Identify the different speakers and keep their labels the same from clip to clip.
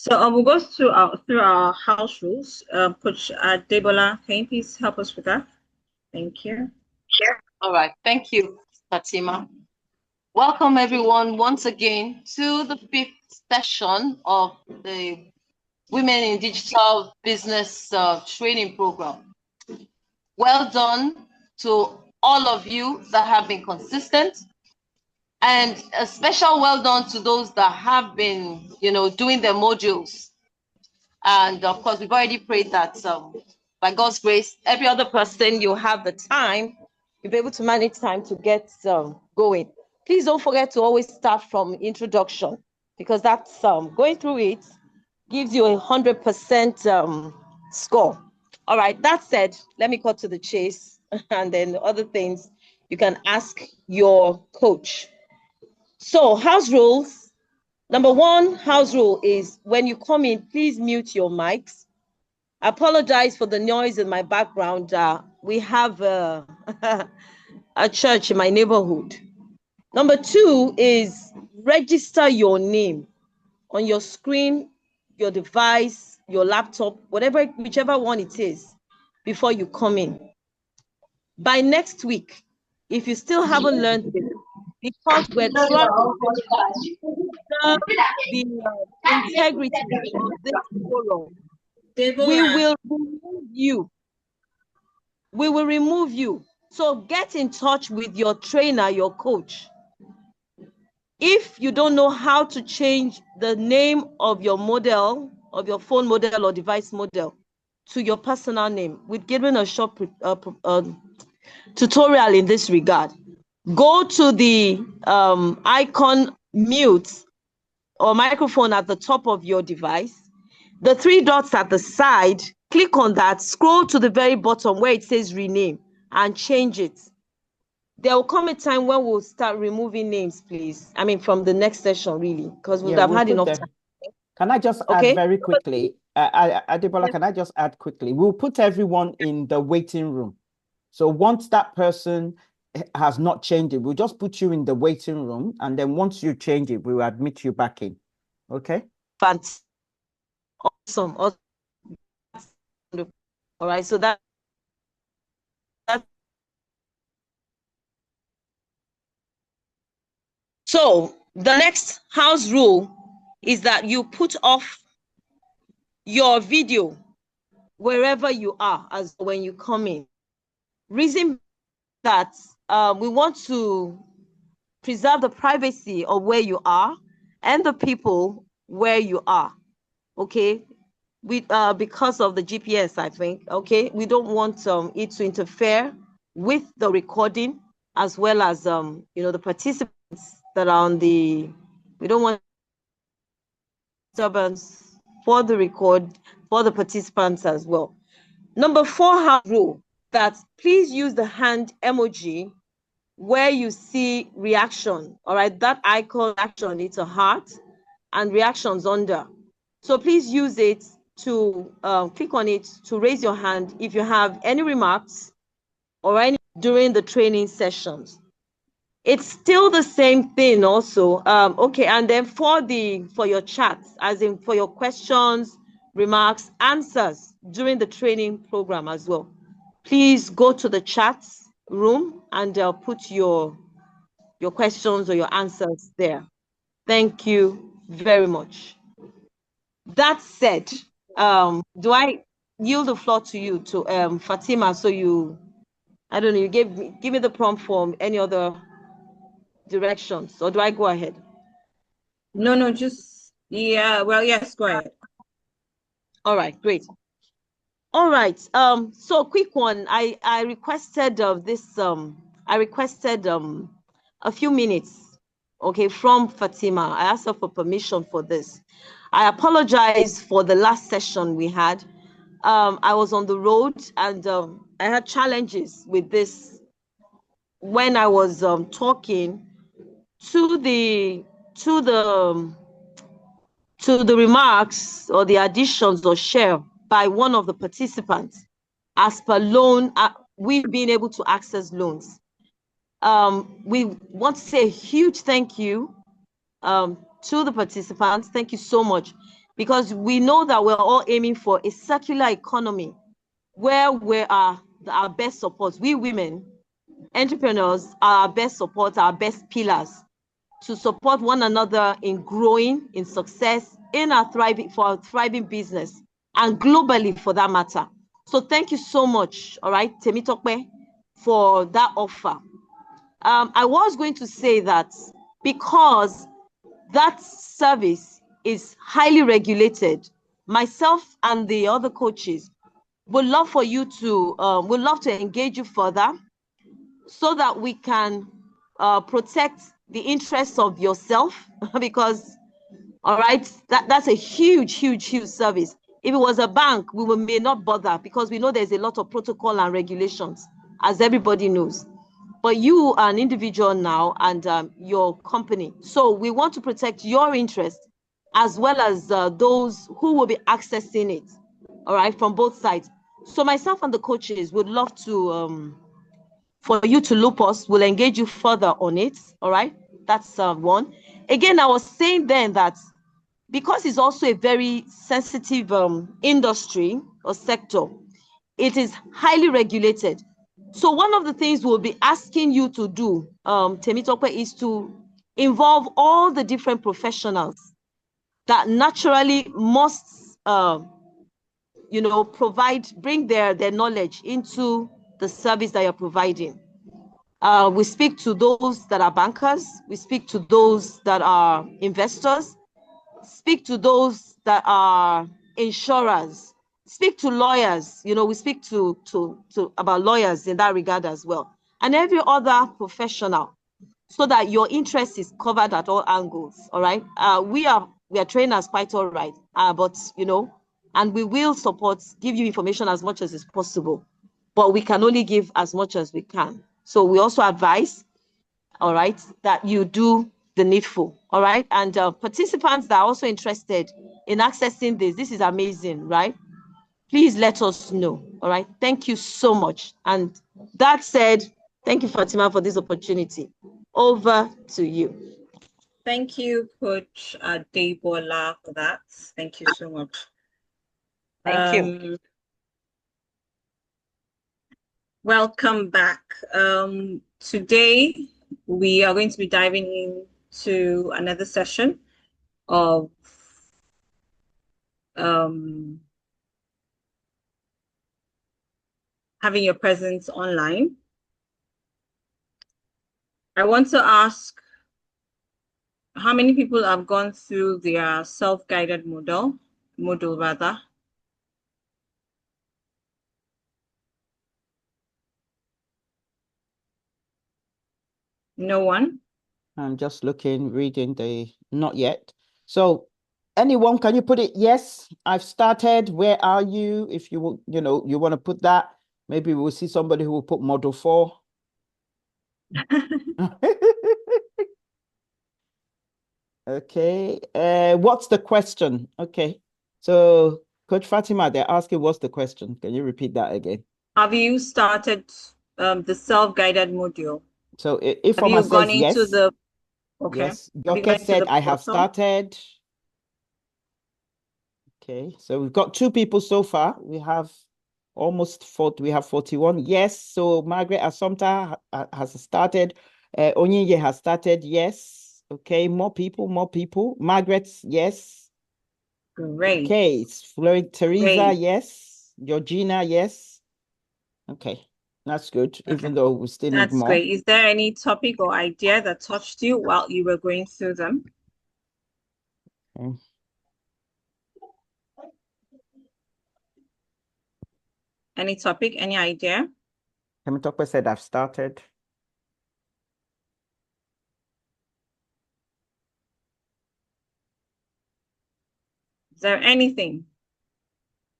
Speaker 1: So we'll go through our house rules. Coach Debola, can you please help us with that? Thank you.
Speaker 2: Sure. All right. Thank you, Fatima. Welcome everyone once again to the 5th session of the Women in Digital Business training program. Well done to all of you that have been consistent, and a special well done to those that have been, doing their modules. And of course, we've already prayed that by God's grace, every other person, you have the time, you'll be able to manage time to get going. Please don't forget to always start from introduction, because that's going through it gives you 100% score. All right, that said, let me cut to the chase, and then the other things you can ask your coach. So house rules. Number one house rule is when you come in, please mute your mics. I apologize for the noise in my background. We have a church in my neighborhood. Number two is register your name on your screen, your device, your laptop, whichever one it is, before you come in. By next week, if you still haven't learned it, because we're trying to preserve the integrity of this forum, we will remove you. We will remove you. So get in touch with your trainer, your coach. If you don't know how to change the name of your model, of your phone model or device model to your personal name, we've given a short tutorial in this regard. Go to the icon mute or microphone at the top of your device. The 3 dots at the side, click on that, scroll to the very bottom where it says rename and change it. There will come a time when we'll start removing names, please. I mean, from the next session, really, because we'll have had enough time.
Speaker 3: Can I just add very quickly? Adebola, can I just add quickly? We'll put everyone in the waiting room. So once that person has not changed it, we'll just put you in the waiting room. And then once you change it, we will admit you back in. Okay?
Speaker 2: Fantastic. Awesome. All right. So that's so the next house rule is that you put off your video wherever you are as when you come in. Reason that we want to preserve the privacy of where you are and the people where you are. Okay, because of the GPS, I think. Okay, we don't want it to interfere with the recording as well as the participants that are on the. We don't want disturbance for the participants as well. Number 4 house rule that please use the hand emoji where you see reaction. All right, that icon action, it's a heart and reactions under. So please use it to click on it to raise your hand if you have any remarks or any during the training sessions. It's still the same thing also. Okay, and then for your chats, as in for your questions, remarks, answers during the training program as well. Please go to the chats room and put your questions or your answers there. Thank you very much. That said, do I yield the floor to you, to Fatima? So I don't know, you give me the prompt for any other directions, or do I go ahead?
Speaker 1: No, just well, yes, go ahead.
Speaker 2: All right, great. All right, so quick one. I requested a few minutes, okay, from Fatima. I asked her for permission for this. I apologize for the last session we had. I was on the road and I had challenges with this when I was talking to the remarks or the additions or share by one of the participants as per loan, we've been able to access loans. We want to say a huge thank you to the participants. Thank you so much,
Speaker 4: because we know that we're all aiming for a circular economy where we are our best support. We women, entrepreneurs, are our best support, our best pillars to support one another in growing, in success, in our thriving business, and globally for that matter. So thank you so much, all right, Temitope, for that offer. I was going to say that because that service is highly regulated, myself and the other coaches would love for you to, would love to engage you further so that we can protect the interests of yourself because, all right, that's a huge service. If it was a bank, we may not bother because we know there's a lot of protocol and regulations, as everybody knows. But you are an individual now and your company. So we want to protect your interest as well as those who will be accessing it, all right, from both sides. So myself and the coaches would love to, for you to loop us. We'll engage you further on it, all right? That's one. Again, I was saying then that because it's also a very sensitive industry or sector, it is highly regulated. So one of the things we'll be asking you to do, Temitope, is to involve all the different professionals that naturally must, bring their knowledge into the service that you're providing. We speak to those that are bankers, we speak to those that are investors, speak to those that are insurers, speak to lawyers. We speak to about lawyers in that regard as well, and every other professional, so that your interest is covered at all angles. All right. We are trainers, quite all right, but and we will give you information as much as is possible, but we can only give as much as we can. So we also advise, all right, that you do the needful, all right? And participants that are also interested in accessing this is amazing, right? Please let us know, all right? Thank you so much. And that said, thank you, Fatima, for this opportunity. Over to you.
Speaker 1: Thank you, Coach Debola, for that. Thank you so much.
Speaker 4: Thank you.
Speaker 1: Welcome back. Today, we are going to be diving into another session of having your presence online. I want to ask how many people have gone through their self-guided module rather. No one?
Speaker 3: I'm just reading not yet. So anyone, can you put it? Yes, I've started. Where are you? If you want to put that, maybe we'll see somebody who will put model 4. Okay. What's the question? Okay. So Coach Fatima, they're asking what's the question. Can you repeat that again?
Speaker 1: Have you started the self-guided module?
Speaker 3: So if
Speaker 1: have you gone into the okay.
Speaker 3: Yes, Joke said I have started. Okay, so we've got 2 people so far. We have almost 40, we have 41. Yes, so Margaret Assumpta has started. Onyinye has started. Yes. Okay, more people. Margaret's yes.
Speaker 1: Great.
Speaker 3: Okay, Teresa,
Speaker 1: Great.
Speaker 3: yes. Georgina, yes. Okay, that's good, even though we still need more.
Speaker 1: That's great. Is there any topic or idea that touched you while you were going through them?
Speaker 3: Okay.
Speaker 1: Any topic, any idea?
Speaker 3: Temitope said I've started.
Speaker 1: Is there anything?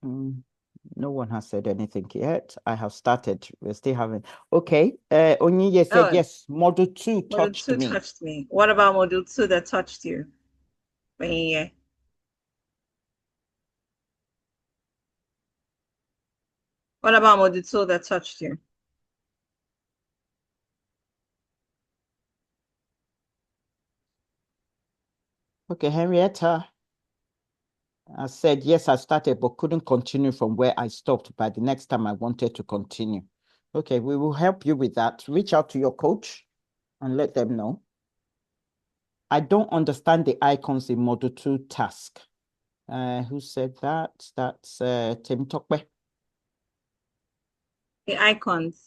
Speaker 3: No one has said anything yet. I have started. We're still having. Okay. Onyinye said yes. Model 2 touched me.
Speaker 1: Touched me. What about module 2 that touched you? Onyinye. What about module 2 that touched you?
Speaker 3: Okay, Henrietta. I said, yes, I started, but couldn't continue from where I stopped by the next time I wanted to continue. Okay, we will help you with that. Reach out to your coach and let them know. I don't understand the icons in Module 2 task. Who said that? That's Tim Tokwe.
Speaker 1: The icons.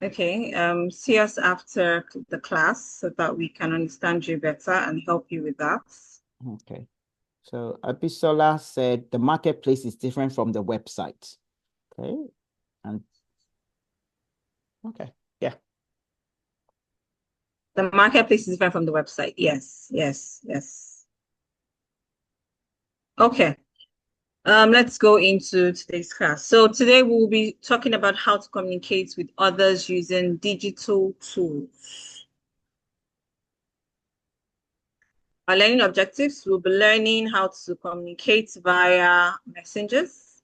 Speaker 1: Okay, see us after the class so that we can understand you better and help you with that.
Speaker 3: Okay. So Abisola said the marketplace is different from the website. Okay. And okay, yeah.
Speaker 1: The marketplace is different from the website. Yes, yes, yes. Okay. Let's go into today's class. So today we'll be talking about how to communicate with others using digital tools. Our learning objectives, we'll be learning how to communicate via messengers,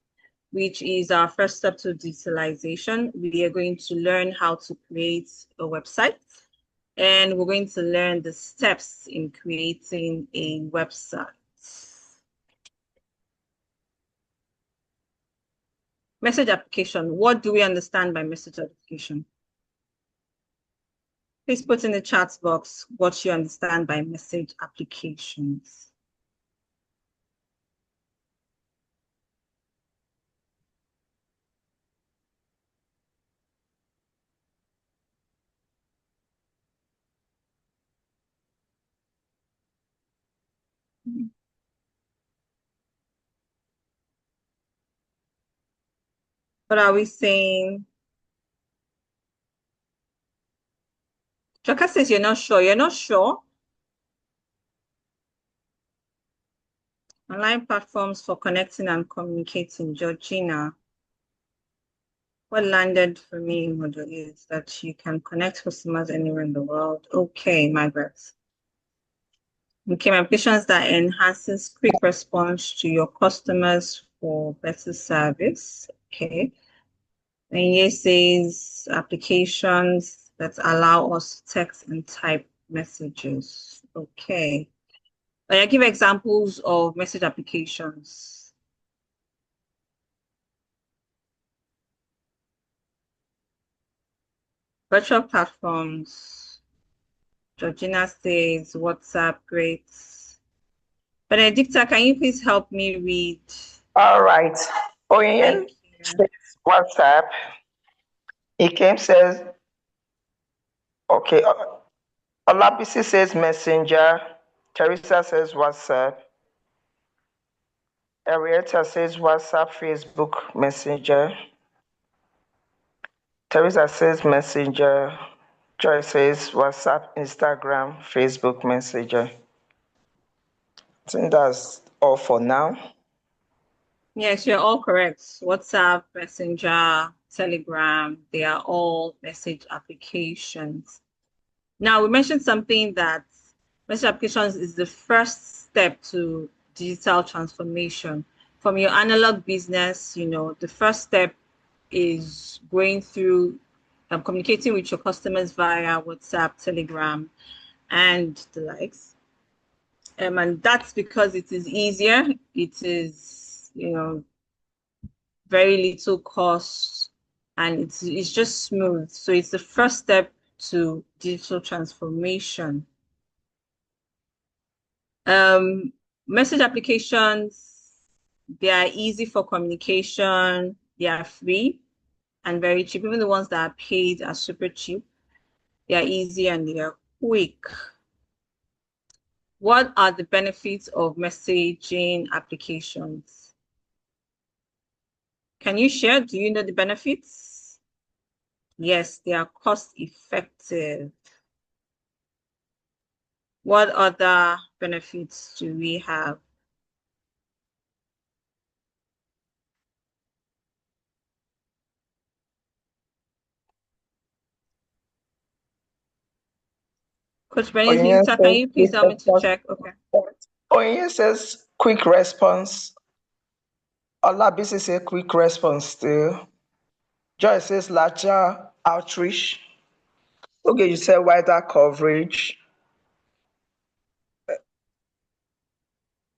Speaker 1: which is our first step to digitalization. We are going to learn how to create a website, and we're going to learn the steps in creating a website. Message application. What do we understand by message application? Please put in the chat box what you understand by message applications. What are we saying? Joka says you're not sure. You're not sure? Online platforms for connecting and communicating. Georgina. What landed for me in module is that you can connect customers anywhere in the world. Okay, Margaret. Okay, applications that enhances quick response to your customers for better service. Okay. And here says applications that allow us to text and type messages. Okay. I give examples of message applications. Virtual platforms. Georgina says WhatsApp, great. Benedicta, can you please help me read?
Speaker 5: All right. Oyen says WhatsApp. Ikem says, okay. Olabisi says Messenger. Teresa says WhatsApp. Arietta says WhatsApp, Facebook, Messenger. Teresa says Messenger. Joy says WhatsApp, Instagram, Facebook, Messenger. I think that's all for now.
Speaker 1: Yes, you're all correct. WhatsApp, Messenger, Telegram, they are all message applications. Now, we mentioned something that message applications is the first step to digital transformation. From your analog business, the first step is going through communicating with your customers via WhatsApp, Telegram, and the likes. And that's because it is easier. It is, very little cost, and it's just smooth. So it's the first step to digital transformation. Message applications, they are easy for communication. They are free and very cheap. Even the ones that are paid are super cheap. They are easy and they are quick. What are the benefits of messaging applications? Can you share? Do you know the benefits? Yes, they are cost effective. What other benefits do we have? Coach Benedicta, can you please help me to check? Okay.
Speaker 5: Oyen says quick response. Olabisi says quick response still. Joy says larger outreach. Okay, you said wider coverage.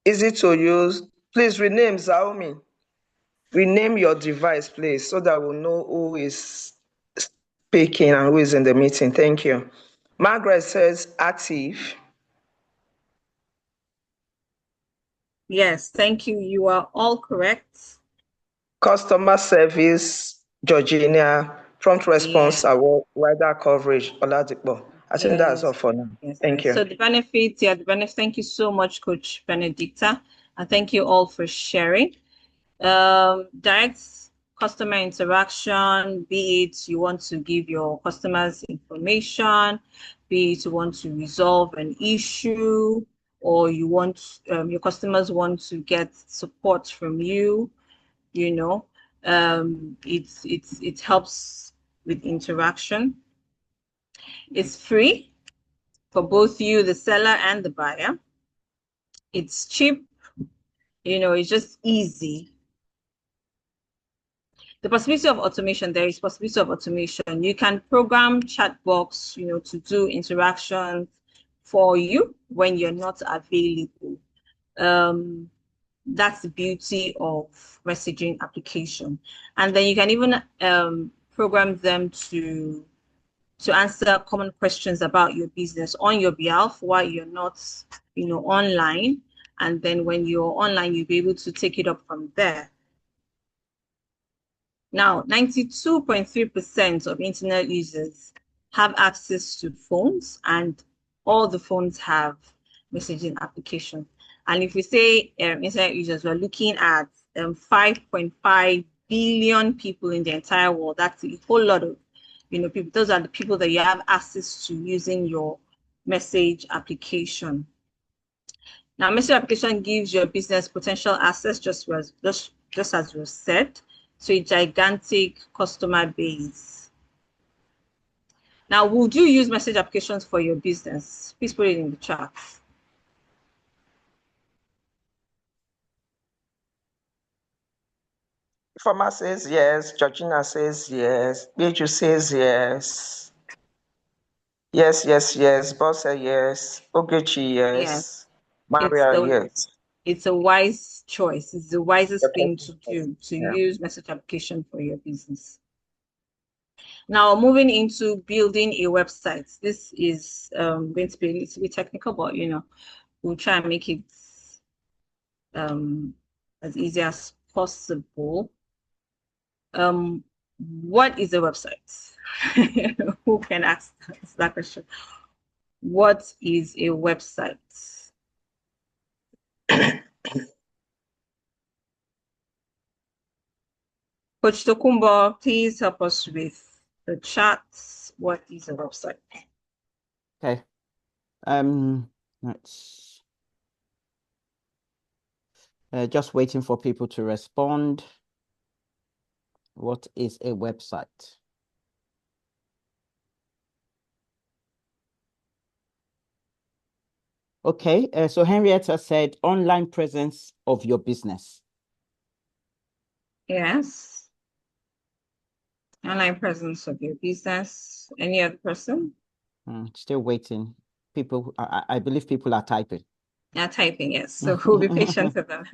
Speaker 5: easy to use. Please rename Xiaomi. Rename your device, please, so that we'll know who is speaking and who is in the meeting. Thank you. Margaret says active.
Speaker 1: Yes, thank you. You are all correct.
Speaker 5: Customer service, Georgina. Prompt response,
Speaker 1: Yeah.
Speaker 5: wider coverage, Oladipo. I think that's all
Speaker 1: Yes.
Speaker 5: for now.
Speaker 1: Yes.
Speaker 5: Thank you.
Speaker 1: So the benefits, the benefits. Thank you so much, Coach Benedicta, and thank you all for sharing. Direct customer interaction, be it you want to give your customers information, be it you want to resolve an issue, or you want your customers want to get support from you. It helps with interaction. It's free for both you, the seller, and the buyer. It's cheap, it's just easy. The possibility of automation, there is possibility of automation. You can program chat box, to do interactions for you when you're not available. That's the beauty of messaging application. And then you can even program them to answer common questions about your business on your behalf while you're not, online. And then when you're online, you'll be able to take it up from there. Now, 92.3% of internet users have access to phones, and all the phones have messaging application. And if we say internet users, we're looking at 5.5 billion people in the entire world. That's a whole lot of people. Those are the people that you have access to using your message application. Now, message application gives your business potential access, just as was said, to a gigantic customer base. Now, would you use message applications for your business? Please put it in the chat.
Speaker 5: Informa says yes. Georgina says yes. Biju says yes. Yes, yes, yes. Boss says yes. Ogechi, yes. Maria, yes.
Speaker 1: It's a wise choice. It's the wisest thing to do, to
Speaker 5: Yeah.
Speaker 1: use message application for your business. Now, moving into building a website. This is going to be a little bit technical, but we'll try and make it as easy as possible. What is a website? Who can ask that question? What is a website? Coach Tokumbo, please help us with the chat. What is a website?
Speaker 3: Okay. Let's just waiting for people to respond. What is a website? Okay, so Henrietta said online presence of your business.
Speaker 1: Yes. Online presence of your business. Any other person?
Speaker 3: Still waiting. People, I believe people are typing.
Speaker 1: Yeah, typing, yes. So we'll be patient with them.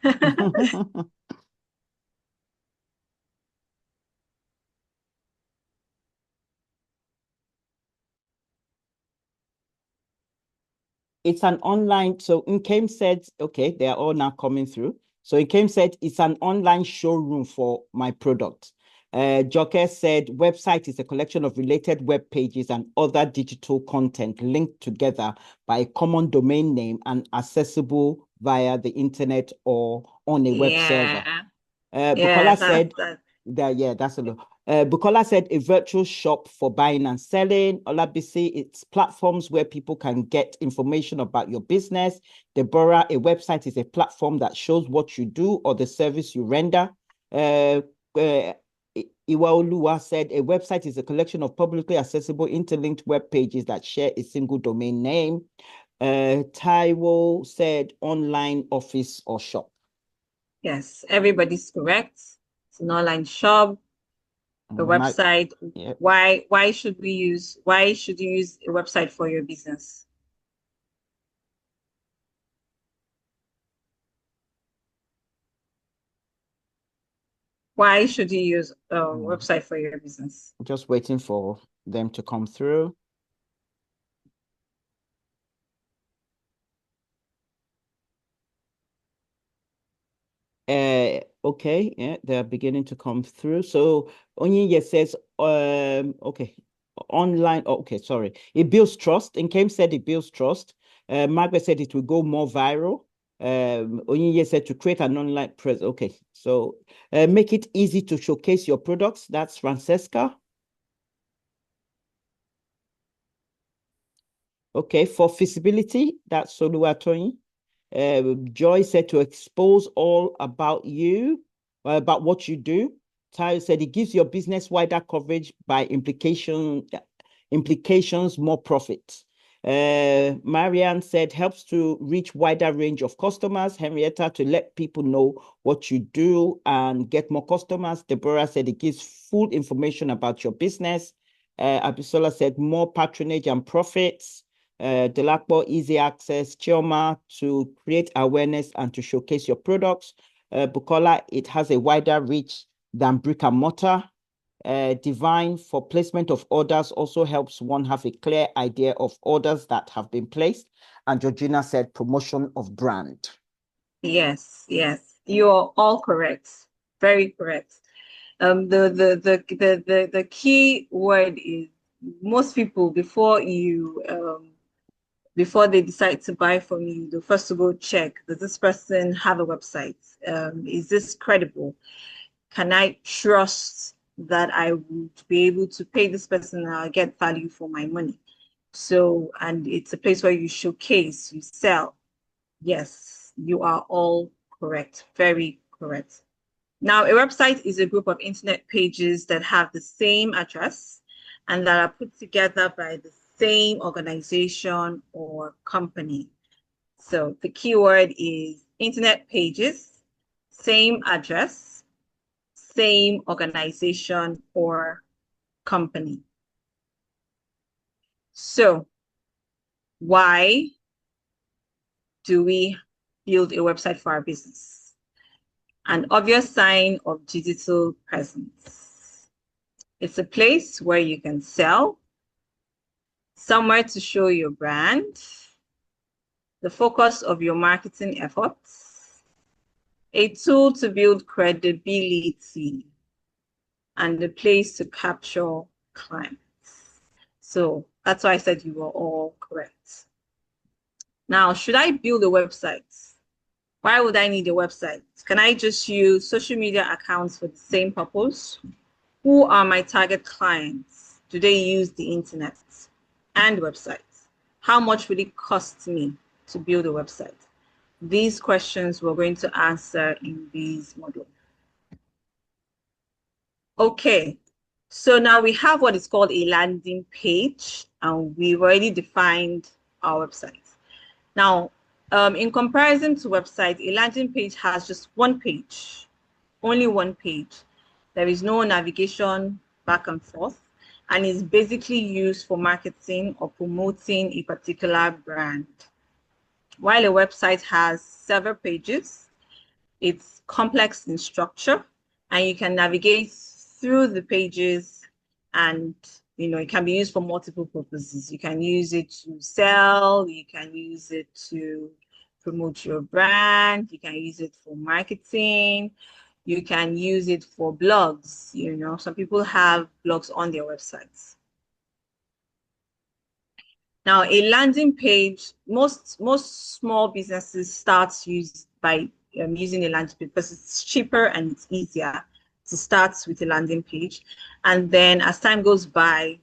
Speaker 3: It's an online, so Nkem said, okay, they are all now coming through. So Nkem said, it's an online showroom for my product. Joker said, website is a collection of related web pages and other digital content linked together by a common domain name and accessible via the internet or on a web server. Bukola said, that's a lot. Bukola said a virtual shop for buying and selling. Olabisi, it's platforms where people can get information about your business. Deborah, a website is a platform that shows what you do or the service you render. Iwaoluwa said a website is a collection of publicly accessible interlinked web pages that share a single domain name. Taiwo said online office or shop.
Speaker 1: Yes, everybody's correct. It's an online shop, a website. Why should you use a website for your business? Why should you use a website for your business?
Speaker 3: Just waiting for them to come through. Okay, yeah, they're beginning to come through. So Onyinye says, okay, online. Okay, sorry. It builds trust. Nkem said it builds trust. Margaret said it will go more viral. Onyinye said to create an online presence. Okay, so make it easy to showcase your products. That's Francesca. Okay, for feasibility, that's Soluwatoyin. Joy said to expose all about you, about what you do. Tayo said it gives your business wider coverage by implications, more profit. Marianne said helps to reach wider range of customers. Henrietta to let people know what you do and get more customers. Deborah said it gives full information about your business. Abisola said more patronage and profits. Delakpo, easy access. Chioma to create awareness and to showcase your products. Bukola, it has a wider reach than brick and mortar. Divine for placement of orders also helps one have a clear idea of orders that have been placed. And Georgina said promotion of brand.
Speaker 1: Yes, yes, you are all correct. Very correct. The key word is most people before they decide to buy from you, they first to go check, does this person have a website? Is this credible? Can I trust that I would be able to pay this person and I'll get value for my money? So, and it's a place where you showcase, you sell. Yes, you are all correct. Very correct. Now, a website is a group of internet pages that have the same address and that are put together by the same organization or company. So the keyword is internet pages, same address, same organization or company. So why do we build a website for our business? An obvious sign of digital presence. It's a place where you can sell, somewhere to show your brand, the focus of your marketing efforts, a tool to build credibility, and a place to capture clients. So that's why I said you were all correct. Now, should I build a website? Why would I need a website? Can I just use social media accounts for the same purpose? Who are my target clients? Do they use the internet and websites? How much would it cost me to build a website? These questions we're going to answer in this module. Okay, so now we have what is called a landing page, and we've already defined our website. Now, in comparison to website, a landing page has just one page, only one page. There is no navigation back and forth, and is basically used for marketing or promoting a particular brand. While a website has several pages, it's complex in structure, and you can navigate through the pages, and it can be used for multiple purposes. You can use it to sell, you can use it to promote your brand, you can use it for marketing, you can use it for blogs. Some people have blogs on their websites. Now, a landing page, most small businesses start by using a landing page because it's cheaper and it's easier to start with a landing page. And then as time goes by,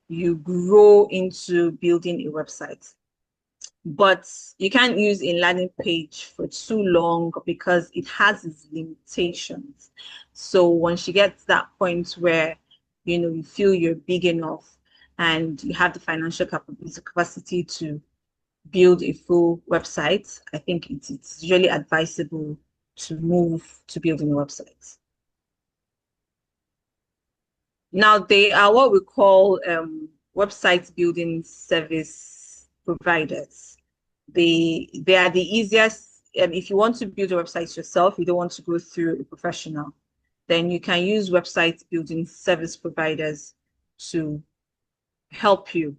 Speaker 1: you grow into building a website. But you can't use a landing page for too long because it has its limitations. So once you get to that point where you feel you're big enough and you have the financial capacity to build a full website, I think it's usually advisable to move to building a website. Now, they are what we call website building service providers. They are the easiest. If you want to build a website yourself, you don't want to go through a professional. then you can use website building service providers to help you,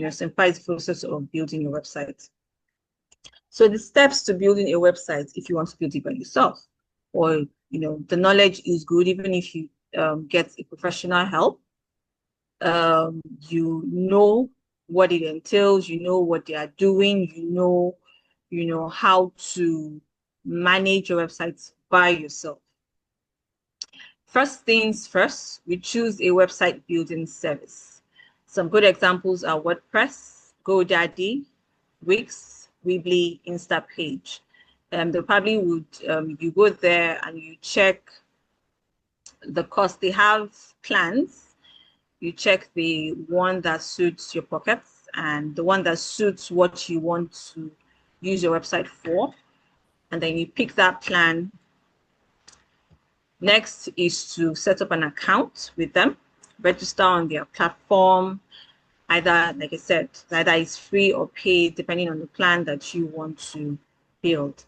Speaker 1: simplify the process of building your website. So the steps to building a website, if you want to build it by yourself, or the knowledge is good, even if you get a professional help, you know what it entails, you know what they are doing, you know how to manage your website by yourself. First things first, we choose a website building service. Some good examples are WordPress, GoDaddy, Wix, Weebly, Instapage. They probably would, you go there and you check the cost. They have plans. You check the one that suits your pockets and the one that suits what you want to use your website for. And then you pick that plan. Next is to set up an account with them, register on their platform. Either, like I said, either it's free or paid, depending on the plan that you want to build.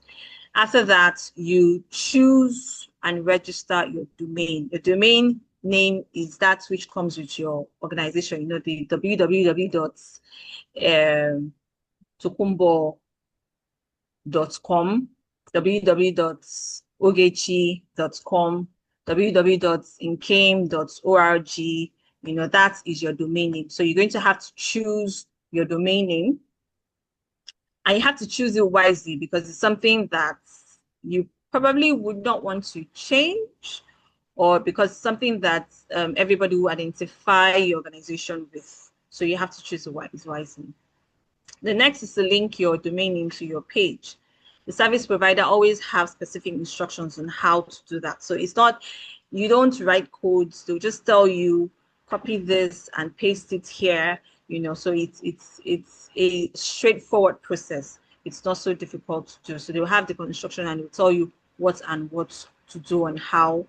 Speaker 1: After that, you choose and register your domain. The domain name is that which comes with your organization, the www.tokumbo.com, www.ogechi.com, www.incame.org. That is your domain name. So you're going to have to choose your domain name, and you have to choose it wisely because it's something that you probably would not want to change, or because it's something that everybody will identify your organization with. So you have to choose it wisely. The next is to link your domain name to your page. The service provider always have specific instructions on how to do that. So it's not, you don't write codes, they'll just tell you, copy this and paste it here, so it's a straightforward process. It's not so difficult to do. So they'll have the instruction and they'll tell you what to do and how,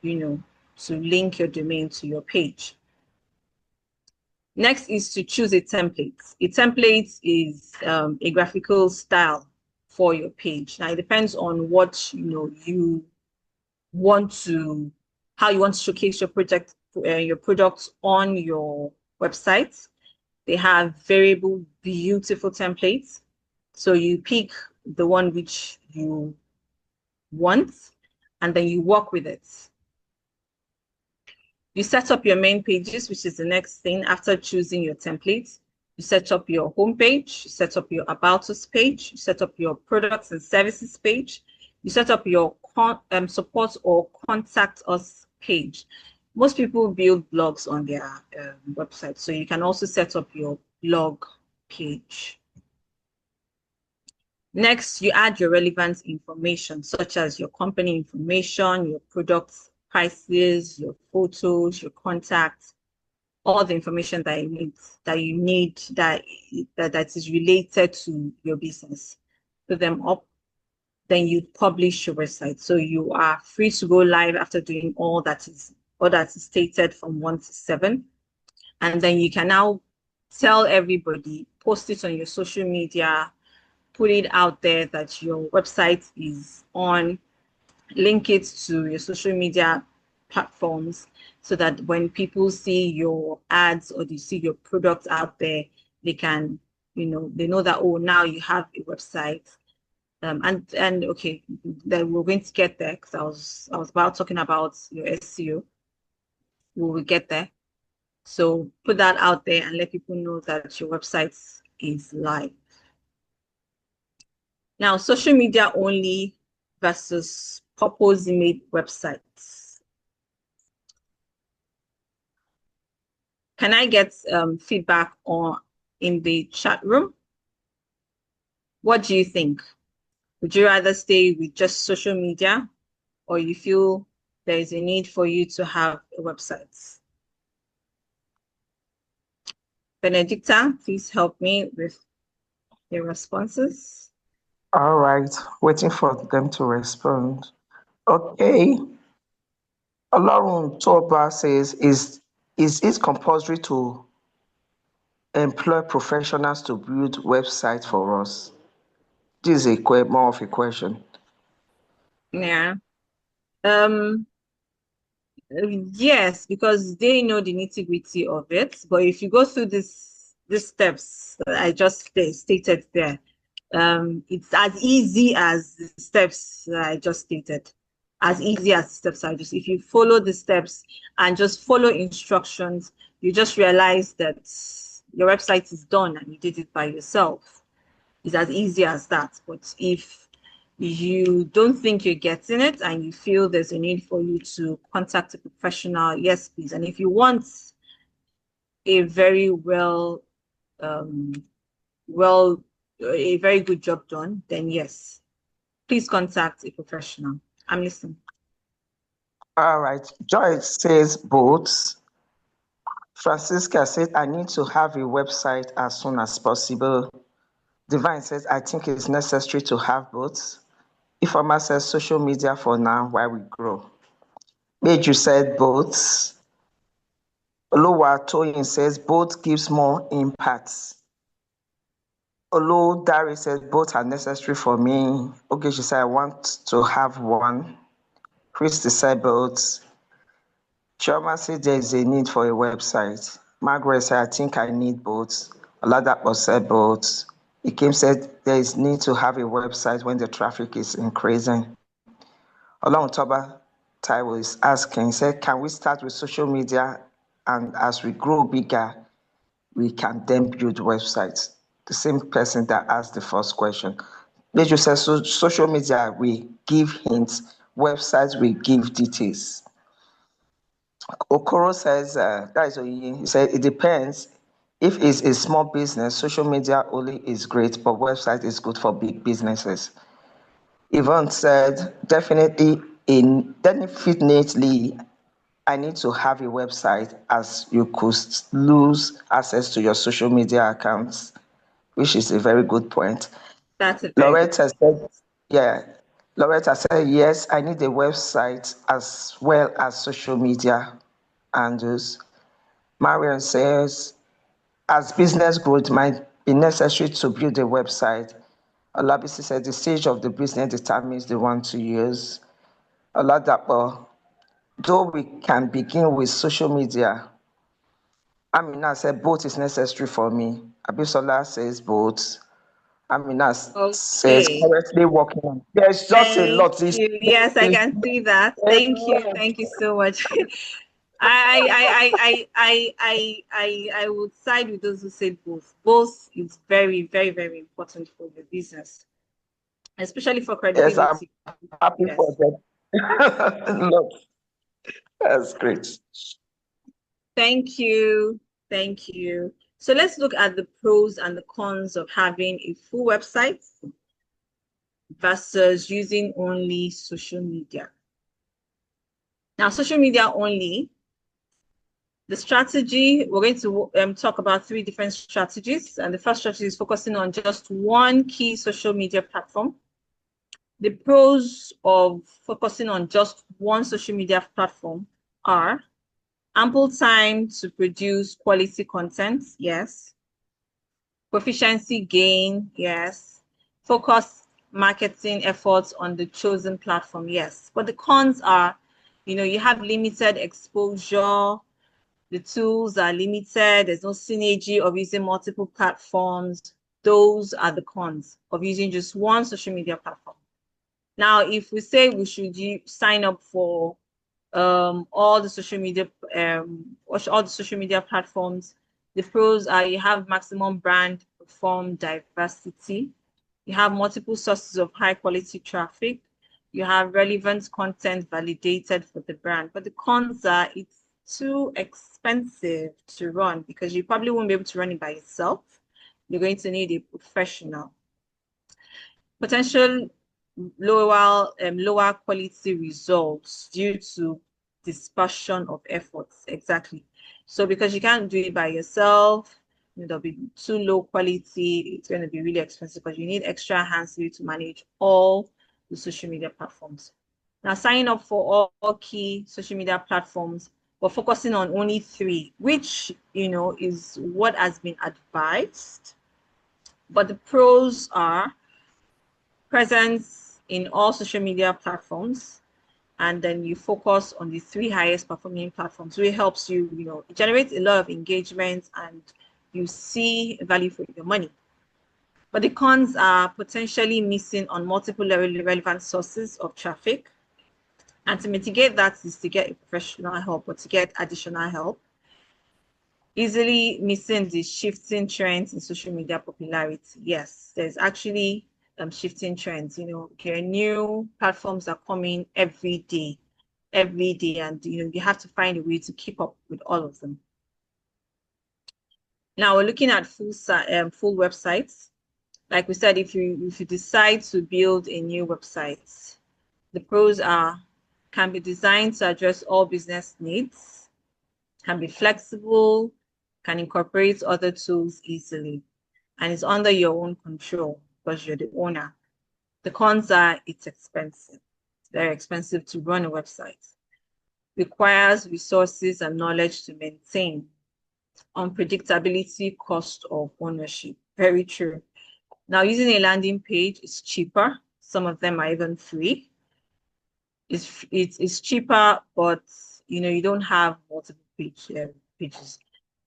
Speaker 1: to link your domain to your page. Next is to choose a template. A template is a graphical style for your page. Now it depends on what you want to, how you want to showcase your products on your website. They have variable, beautiful templates. So you pick the one which you want, and then you work with it. You set up your main pages, which is the next thing after choosing your template. You set up your homepage, you set up your About Us page, you set up your products and services page, you set up your support or contact us page. Most people build blogs on their website, so you can also set up your blog page. Next, you add your relevant information, such as your company information, your products prices, your photos, your contacts, all the information that you need that is related to your business. Put them up, then you publish your website. So you are free to go live after doing all that is stated from 1 to 7. And then you can now tell everybody, post it on your social media, put it out there that your website is on, link it to your social media platforms so that when people see your ads or they see your product out there, they can, they know that, oh, now you have a website. And okay, then we're going to get there because I was about talking about your SEO. We will get there. So put that out there and let people know that your website is live. Now, social media only versus purpose-made websites. Can I get feedback in the chat room? What do you think? Would you rather stay with just social media, or you feel there is a need for you to have a website? Benedicta, please help me with your responses.
Speaker 5: All right, waiting for them to respond. Okay. Olorun Toba says, is it compulsory to employ professionals to build websites for us? This is more of a question.
Speaker 1: Yeah. Yes, because they know the nitty-gritty of it. But if you go through these steps that I just stated there, it's as easy as the steps that I just stated. As easy as the steps I just, if you follow the steps and just follow instructions, you just realize that your website is done and you did it by yourself. It's as easy as that. But if you don't think you're getting it and you feel there's a need for you to contact a professional, yes, please. And if you want a very um, a very good job done, then yes, please contact a professional. I'm listening.
Speaker 5: All right. Joy says both. Francisca said, I need to have a website as soon as possible. Divine says, I think it's necessary to have both. Ifeoma says, social media for now while we grow. Meju said both. Oluwatoyin says, both gives more impact. Oludare says, both are necessary for me. Okay, she said, I want to have one. Christy said both. Chioma said there is a need for a website. Margaret said, I think I need both. Oladapo said both. Ikim said there is need to have a website when the traffic is increasing. Olontoba Taiwo is asking, he said, can we start with social media and as we grow bigger, we can then build websites? The same person that asked the first question. Leju says, so social media, we give hints, websites, we give details. Okoro says, that is Oyi, he said, it depends. If it's a small business, social media only is great, but website is good for big businesses. Yvonne said, definitely, I need to have a website as you could lose access to your social media accounts, which is a very good point.
Speaker 1: That's a very good
Speaker 5: Loretta said, yeah. Loretta said, yes, I need a website as well as social media handles. Marion says, as business growth, it might be necessary to build a website. Olabisi said, the stage of the business determines the one to use. Oladapo, though we can begin with social media. Amina said, both is necessary for me. Abisola says both. Amina says,
Speaker 1: Okay.
Speaker 5: currently working on. There's just a
Speaker 1: Thank
Speaker 5: lot.
Speaker 1: you. Yes, I can see that. Thank you. Thank you so much. I would side with those who say both. Both is very, very, very important for the business, especially for
Speaker 5: Yes, I'm
Speaker 1: credibility.
Speaker 5: happy for
Speaker 1: Yes.
Speaker 5: that. Look, that's great.
Speaker 1: Thank you. Thank you. So let's look at the pros and the cons of having a full website versus using only social media. Now, social media only, the strategy, we're going to talk about 3 different strategies. And the first strategy is focusing on just one key social media platform. The pros of focusing on just one social media platform are ample time to produce quality content, yes. Proficiency gain, yes. Focus marketing efforts on the chosen platform, yes. But the cons are, you have limited exposure, the tools are limited, there's no synergy of using multiple platforms. Those are the cons of using just one social media platform. Now, if we say we should sign up for all the social media platforms, the pros are you have maximum brand platform diversity, you have multiple sources of high quality traffic, you have relevant content validated for the brand. But the cons are it's too expensive to run because you probably won't be able to run it by yourself. You're going to need a professional. Potential lower quality results due to dispersion of efforts. Exactly. So because you can't do it by yourself, there'll be too low quality. It's going to be really expensive because you need extra hands to manage all the social media platforms. Now, signing up for all key social media platforms, but focusing on only 3, which is what has been advised. But the pros are presence in all social media platforms, and then you focus on the 3 highest performing platforms, which helps you, it generates a lot of engagement and you see value for your money. But the cons are potentially missing on multiple relevant sources of traffic. And to mitigate that is to get professional help or to get additional help. Easily missing the shifting trends in social media popularity. Yes, there's actually shifting trends. New platforms are coming every day, and you have to find a way to keep up with all of them. Now we're looking at full websites. Like we said, if you decide to build a new website, the pros are can be designed to address all business needs, can be flexible, can incorporate other tools easily, and it's under your own control because you're the owner. The cons are it's expensive. It's very expensive to run a website. Requires resources and knowledge to maintain. Unpredictability, cost of ownership. Very true. Now, using a landing page is cheaper. Some of them are even free. It's cheaper, but you don't have multiple pages.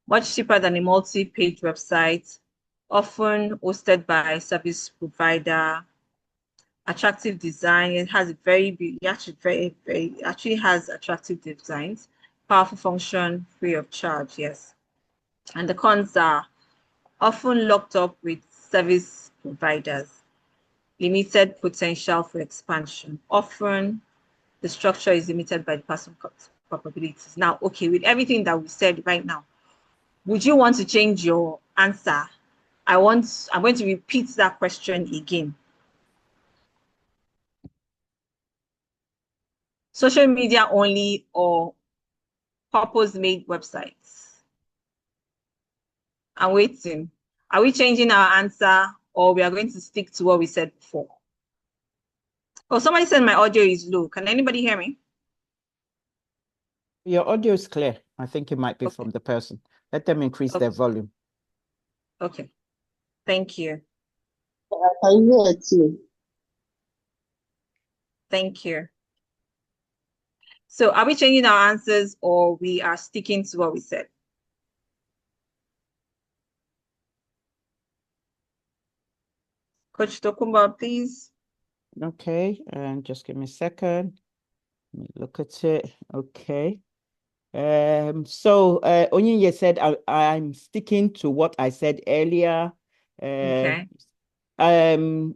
Speaker 1: Much cheaper than a multi-page website, often hosted by a service provider. Attractive design. It has actually has attractive designs. Powerful function, free of charge. Yes. And the cons are often locked up with service providers. Limited potential for expansion. Often the structure is limited by the personal capabilities. Now, okay, with everything that we said right now, would you want to change your answer? I'm going to repeat that question again. Social media only or purpose-made websites? I'm waiting. Are we changing our answer or we are going to stick to what we said before? Oh, somebody said my audio is low. Can anybody hear me?
Speaker 3: Your audio is clear. I think it might be from the person. Let them increase their volume.
Speaker 1: Okay. Thank you.
Speaker 6: I hear it too.
Speaker 1: Thank you. So are we changing our answers or we are sticking to what we said? Coach Tokumba, please.
Speaker 3: Okay, and just give me a second. Let me look at it. Okay. So Onyinye said I'm sticking to what I said earlier.
Speaker 1: Okay.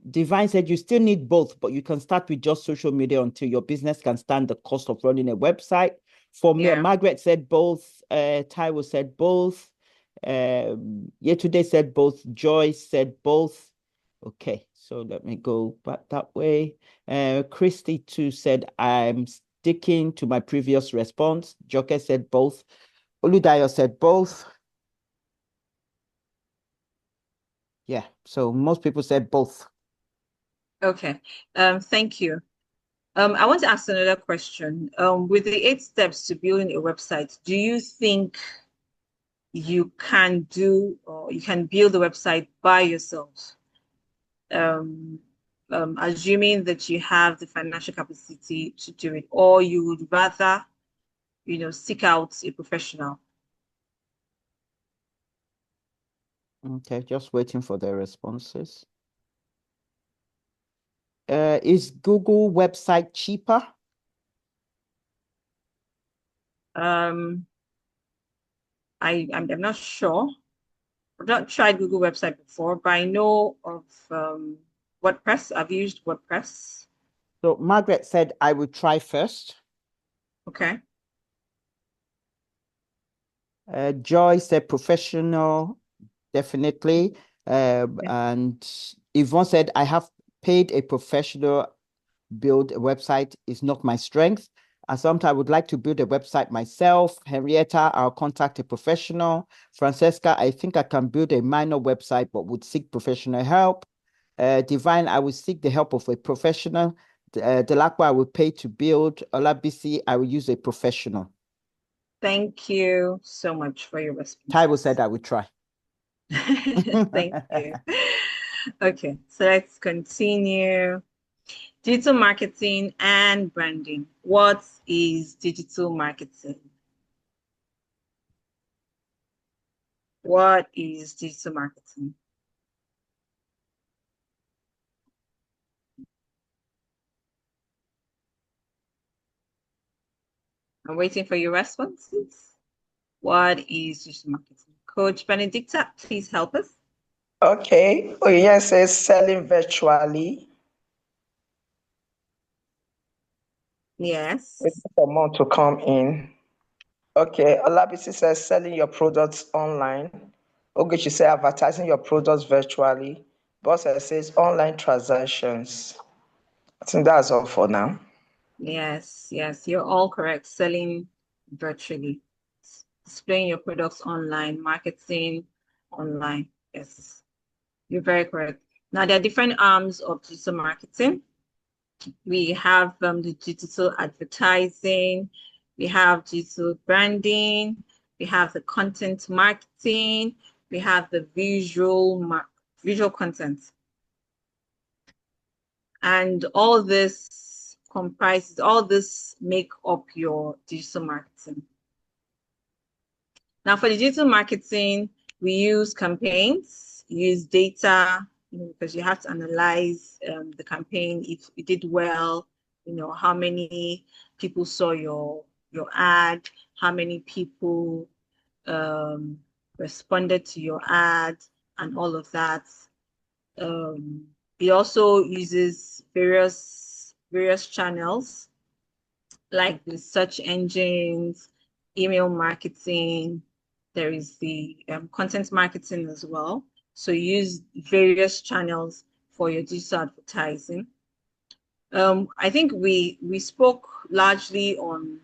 Speaker 3: Divine said you still need both, but you can start with just social media until your business can stand the cost of running a website. For me, Margaret said both. Taiwo said both. Yetunde said both. Joyce said both. Okay, so let me go back that way. Christy too said I'm sticking to my previous response. Joke said both. Oludayo said both. Yeah, so most people said both.
Speaker 1: Okay, thank you. I want to ask another question. With the 8 steps to building a website, do you think you can do or you can build a website by yourself? Assuming that you have the financial capacity to do it, or you would rather, seek out a professional?
Speaker 3: Okay, just waiting for their responses. Is Google website cheaper?
Speaker 1: I'm not sure. I've not tried Google website before, but I know of WordPress. I've used WordPress.
Speaker 3: So Margaret said I would try first.
Speaker 1: Okay.
Speaker 3: Joy said professional, definitely. And Yvonne said I have paid a professional build a website is not my strength. And sometimes I would like to build a website myself. Henrietta, I'll contact a professional. Francesca, I think I can build a minor website, but would seek professional help. Divine, I will seek the help of a professional. Delacqua, I will pay to build. Olabisi, I will use a professional.
Speaker 1: Thank you so much for your response.
Speaker 3: Taiwo said I would try.
Speaker 1: Thank you. Okay, so let's continue. Digital marketing and branding. What is digital marketing? What is digital marketing? I'm waiting for your responses. What is digital marketing? Coach Benedicta, please help us.
Speaker 5: Okay. Oh, yes, says selling virtually.
Speaker 1: Yes.
Speaker 5: Wait for more to come in. Okay. Olabisi says selling your products online. Ogechi says advertising your products virtually. Boss says online transactions. I think that's all for now.
Speaker 1: Yes, yes, you're all correct. Selling virtually, displaying your products online, marketing online. Yes, you're very correct. Now, there are different arms of digital marketing. We have the digital advertising, we have digital branding, we have the content marketing, we have the visual content. And all this make up your digital marketing. Now for the digital marketing, we use campaigns, use data, because you have to analyze the campaign, if it did well, how many people saw your ad, how many people responded to your ad, and all of that. It also uses various channels like the search engines, email marketing. There is the content marketing as well. So you use various channels for your digital advertising. I think we spoke largely on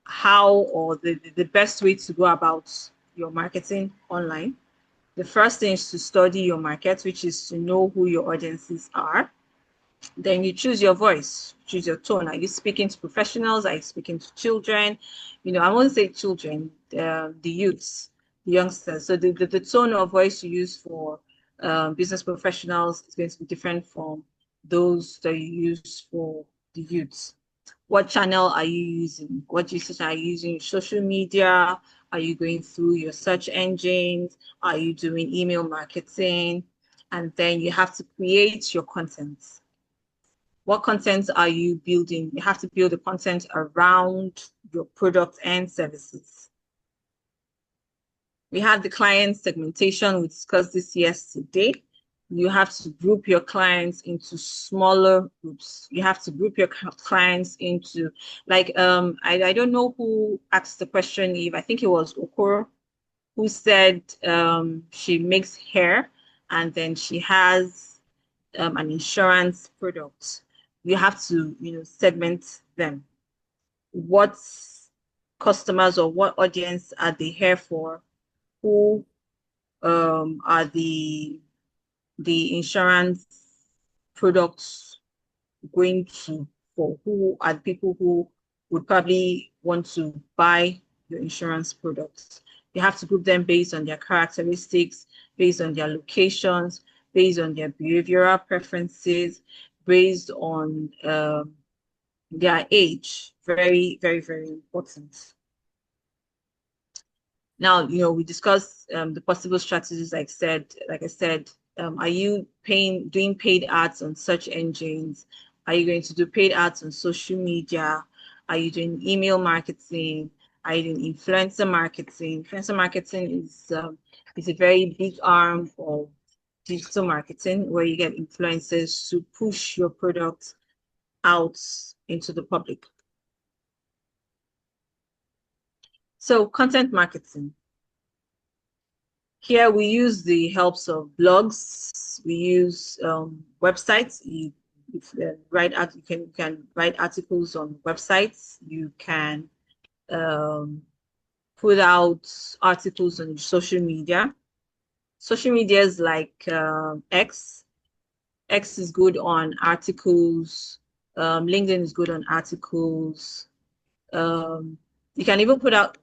Speaker 1: how or the best way to go about your marketing online. The first thing is to study your market, which is to know who your audiences are. Then you choose your voice, choose your tone. Are you speaking to professionals? Are you speaking to children? I won't say children, the youths, the youngsters. So the tone of voice you use for business professionals is going to be different from those that you use for the youths. What channel are you using? What usage are you using? Social media? Are you going through your search engines? Are you doing email marketing? And then you have to create your content. What content are you building? You have to build the content around your product and services. We have the client segmentation. We discussed this yesterday. You have to group your clients into smaller groups. You have to group your clients into, like, I don't know who asked the question, Eve. I think it was Okoro, who said she makes hair and then she has an insurance product. You have to, segment them. What customers or what audience are they here for? Who are the insurance products going to for? Who are the people who would probably want to buy your insurance products? You have to group them based on their characteristics, based on their locations, based on their behavioral preferences, based on their age. Very, very, very important. Now, we discussed the possible strategies. Like I said, are you doing paid ads on search engines? Are you going to do paid ads on social media? Are you doing email marketing? Are you doing influencer marketing? Influencer marketing is a very big arm of digital marketing, where you get influencers to push your product out into the public. So content marketing. Here we use the helps of blogs. We use websites. You can write articles on websites. You can put out articles on social media. Social media is like X. X is good on articles. LinkedIn is good on articles. You can even put out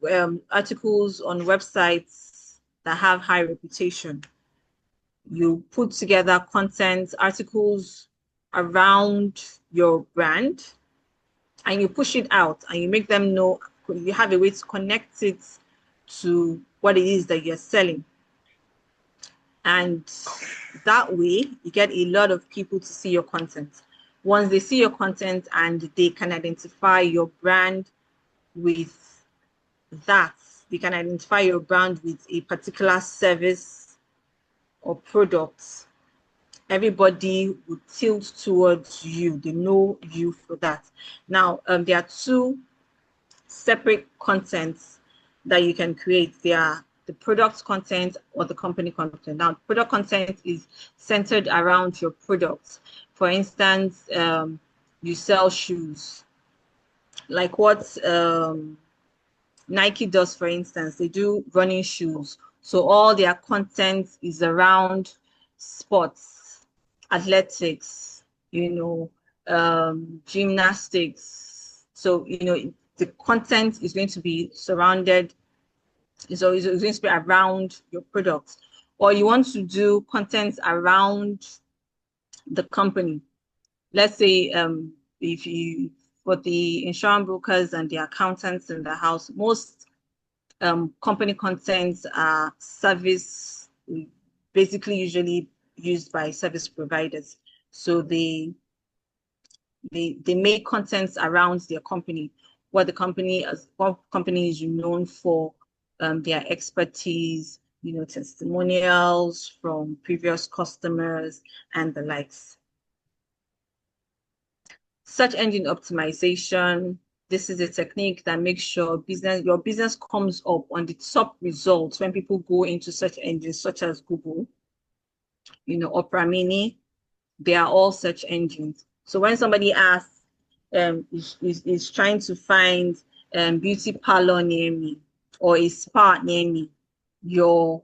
Speaker 1: articles on websites that have high reputation. You put together content, articles around your brand, and you push it out and you make them know, you have a way to connect it to what it is that you're selling. And that way you get a lot of people to see your content. Once they see your content and they can identify your brand with that, they can identify your brand with a particular service or product, everybody would tilt towards you. They know you for that. Now, there are two separate contents that you can create. They are the product content or the company content. Now, product content is centered around your products. For instance, you sell shoes, like what Nike does, for instance. They do running shoes. So all their content is around sports, athletics, gymnastics. So, the content is going to be surrounded, so it's going to be around your products. Or you want to do content around the company. Let's say if you, for the insurance brokers and the accountants in the house, most company contents are service, basically usually used by service providers. So they make contents around their company, what company is known for, their expertise, testimonials from previous customers and the likes. Search engine optimization. This is a technique that makes sure your business comes up on the top results when people go into search engines such as Google, Opera Mini. They are all search engines. So when somebody asks, is trying to find beauty parlor near me or a spa near me, your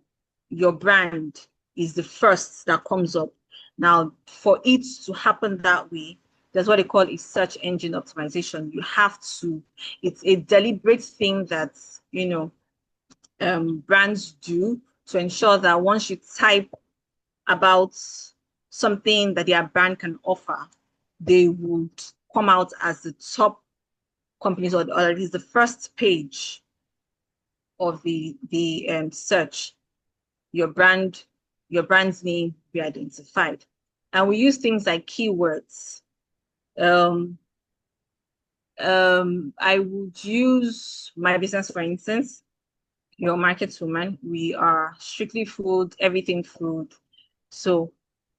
Speaker 1: brand is the first that comes up. Now, for it to happen that way, that's what they call a search engine optimization. You have to, it's a deliberate thing that, brands do to ensure that once you type about something that their brand can offer, they would come out as the top companies, or at least the first page of the search. Your brand's name be identified. And we use things like keywords. I would use my business, for instance, Your Market Woman. We are strictly food, everything food. So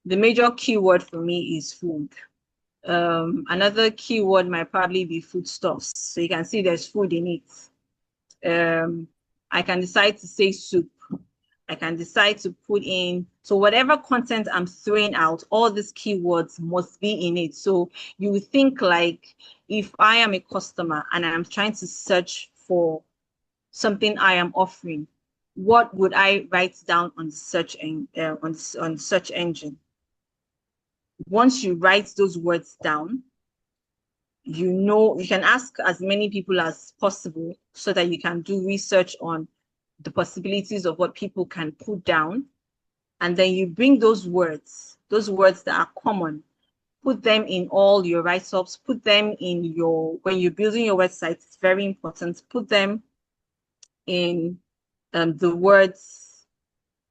Speaker 1: the major keyword for me is food. Another keyword might probably be foodstuffs. So you can see there's food in it. I can decide to say soup. I can decide to put in, so whatever content I'm throwing out, all these keywords must be in it. So you would think, like, if I am a customer and I'm trying to search for something I am offering, what would I write down on the search on search engine? Once you write those words down, you can ask as many people as possible so that you can do research on the possibilities of what people can put down. And then you bring those words that are common, put them in all your write-ups, put them in when you're building your website, it's very important, put them in the words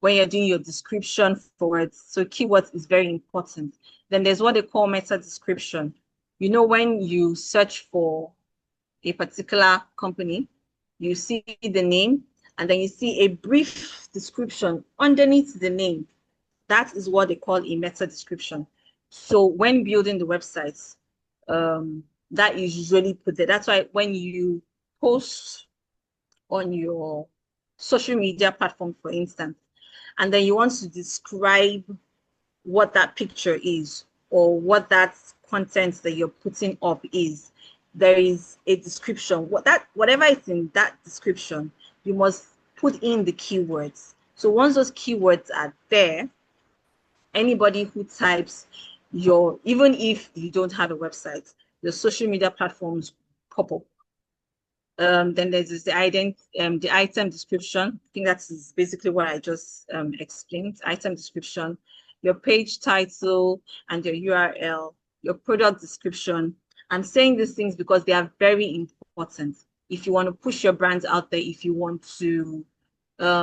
Speaker 1: when you're doing your description for words. So keywords is very important. Then there's what they call meta description. When you search for a particular company, you see the name, and then you see a brief description underneath the name. That is what they call a meta description. So when building the websites, that is usually put there. That's why when you post on your social media platform, for instance, and then you want to describe what that picture is or what that content that you're putting up is, there is a description. Whatever is in that description, you must put in the keywords. So once those keywords are there, anybody who types even if you don't have a website, the social media platforms pop up. Then there's the item description. I think that's basically what I just explained. Item description, your page title and your URL, your product description. I'm saying these things because they are very important. If you want to push your brands out there, if you want to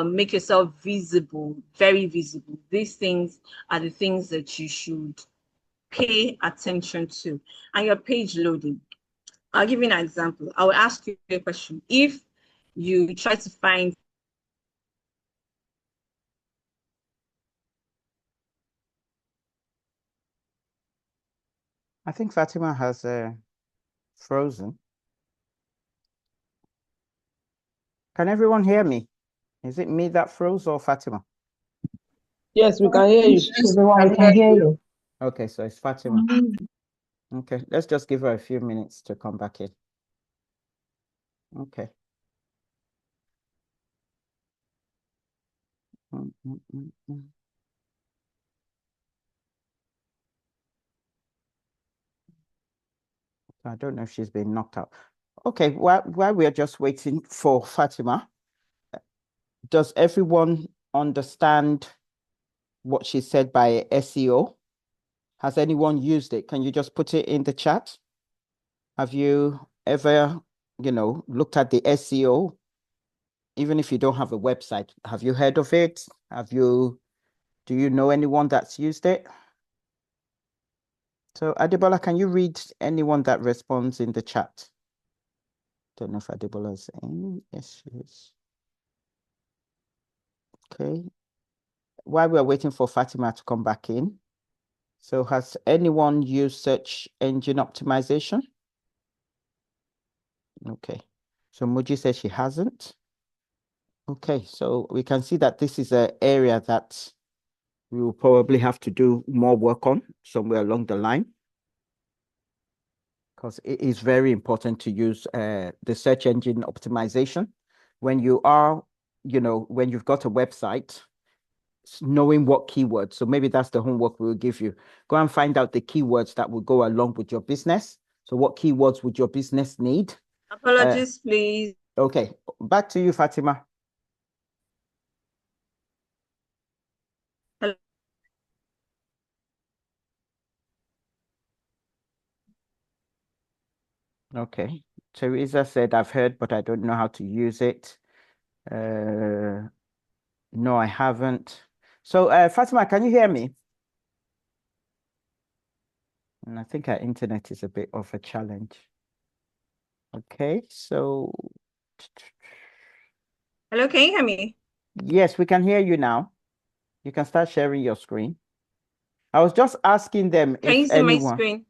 Speaker 1: make yourself visible, very visible, these things are the things that you should pay attention to. And your page loading. I'll give you an example. I will ask you a question. If you try to find
Speaker 3: I think Fatima has frozen. Can everyone hear me? Is it me that froze or Fatima?
Speaker 6: Yes, we can hear you.
Speaker 5: Everyone can hear you.
Speaker 3: Okay, so it's Fatima. Okay, let's just give her a few minutes to come back in. Okay. I don't know if she's been knocked out. Okay, while we're just waiting for Fatima, does everyone understand what she said by SEO? Has anyone used it? Can you just put it in the chat? Have you ever, looked at the SEO? Even if you don't have a website, have you heard of it? Do you know anyone that's used it? So Adebola, can you read anyone that responds in the chat? Don't know if Adebola's in. Yes, she is. Okay. While we're waiting for Fatima to come back in, so has anyone used search engine optimization? Okay. So Muji says she hasn't. Okay, so we can see that this is an area that we will probably have to do more work on somewhere along the line, because it is very important to use the search engine optimization when you are, when you've got a website, knowing what keywords. So maybe that's the homework we'll give you. Go and find out the keywords that will go along with your business. So what keywords would your business need?
Speaker 1: apologies, please.
Speaker 3: Okay, back to you, Fatima.
Speaker 1: Hello.
Speaker 3: Okay, Teresa said, I've heard, but I don't know how to use it. No, I haven't. So Fatima, can you hear me? And I think our internet is a bit of a challenge. Okay, so.
Speaker 1: Hello, can you hear me?
Speaker 3: Yes, we can hear you now. You can start sharing your screen. I was just asking them
Speaker 1: Can
Speaker 3: if
Speaker 1: you see
Speaker 3: anyone.
Speaker 1: my screen?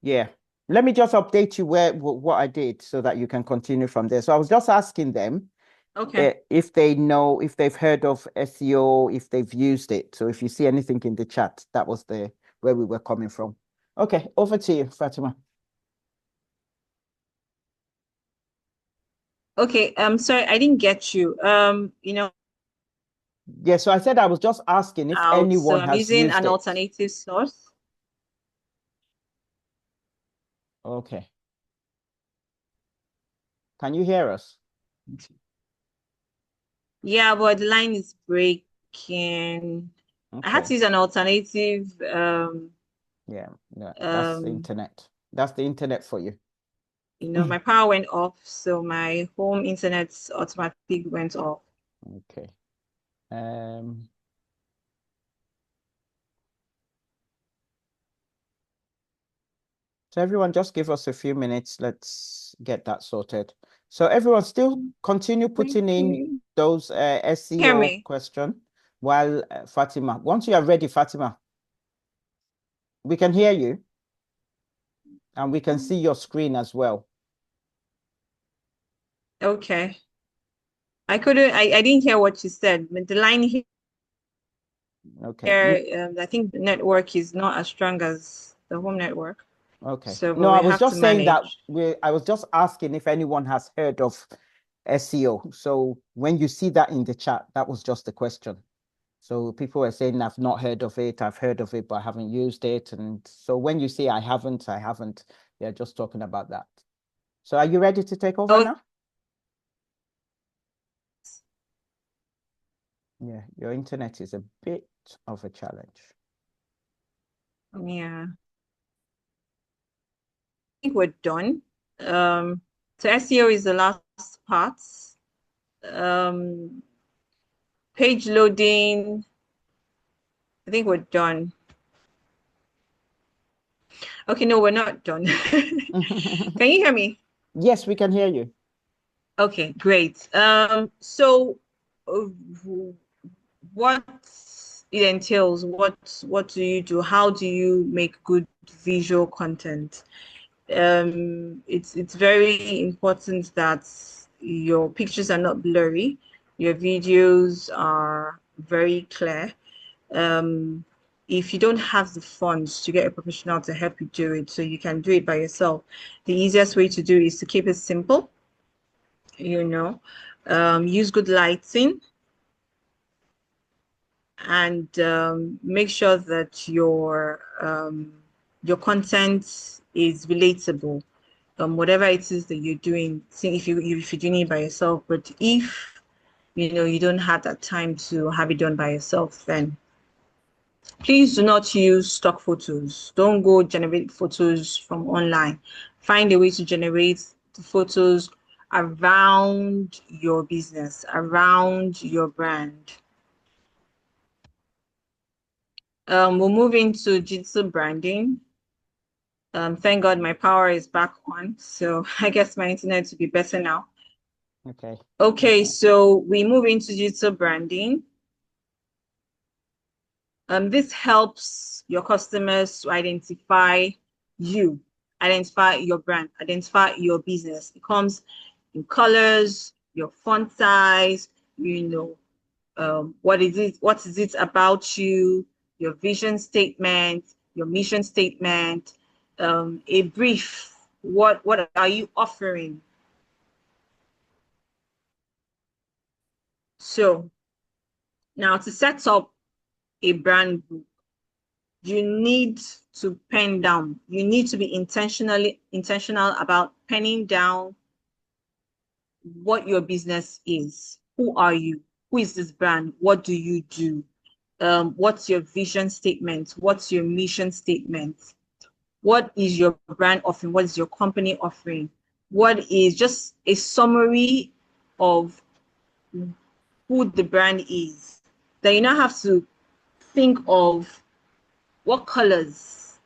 Speaker 3: Yeah. Let me just update you what I did so that you can continue from there. So I was just asking them if they know, if they've heard of SEO, if they've used it. So if you see anything in the chat, that was where we were coming from. Okay, over to you, Fatima.
Speaker 1: Okay, sorry, I didn't get you.
Speaker 3: Yeah, so I said I was just asking if anyone
Speaker 1: so I'm
Speaker 3: has
Speaker 1: using
Speaker 3: used
Speaker 1: an
Speaker 3: it.
Speaker 1: alternative source.
Speaker 3: Okay. Can you hear us?
Speaker 1: Yeah, but the line is breaking. I had to
Speaker 3: Okay.
Speaker 1: use an alternative.
Speaker 3: Yeah, that's the internet. That's the internet for you.
Speaker 1: My power went off, so my home internet automatically went off.
Speaker 3: Okay. So everyone just give us a few minutes. Let's get that sorted. So everyone still continue putting in those
Speaker 1: Hear
Speaker 3: SEO
Speaker 1: me?
Speaker 3: question while Fatima, once you are ready, Fatima, we can hear you and we can see your screen as well.
Speaker 1: Okay. I didn't hear what you said, but the line here,
Speaker 3: Okay.
Speaker 1: I think the network is not as strong as the home network.
Speaker 3: Okay.
Speaker 1: So,
Speaker 3: No,
Speaker 1: but we
Speaker 3: I was
Speaker 1: have to
Speaker 3: just saying that
Speaker 1: manage.
Speaker 3: I was just asking if anyone has heard of SEO. So when you see that in the chat, that was just the question. So people were saying, I've not heard of it, I've heard of it, but I haven't used it. And so when you say I haven't, they're just talking about that. So are you ready to take over now? Yeah, your internet is a bit of a challenge.
Speaker 1: Yeah. we're done. So SEO is the last part. Page loading, I think we're done. Okay, no, we're not done. Can you hear me?
Speaker 3: Yes, we can hear you.
Speaker 1: Okay, great. So what it entails, what do you do? How do you make good visual content? It's very important that your pictures are not blurry, your videos are very clear. If you don't have the funds to get a professional to help you do it, so you can do it by yourself, the easiest way to do is to keep it simple, use good lighting, and make sure that your content is relatable. Whatever it is that you're doing, see if you're doing it by yourself. But if you don't have that time to have it done by yourself, then please do not use stock photos. Don't go generate photos from online. Find a way to generate the photos around your business, around your brand. We'll move into digital branding. Thank God my power is back on, so I guess my internet will be better now. Okay, so we move into digital branding. This helps your customers to identify you, identify your brand, identify your business. It comes in colors, your font size, what is it about you, your vision statement, your mission statement, a brief. What are you offering? So now to set up a brand book, you need to pen down. You need to be intentional about penning down what your business is. Who are you? Who is this brand? What do you do? What's your vision statement? What's your mission statement? What is your brand offering? What is your company offering? What is just a summary of who the brand is? Then you now have to think of what colors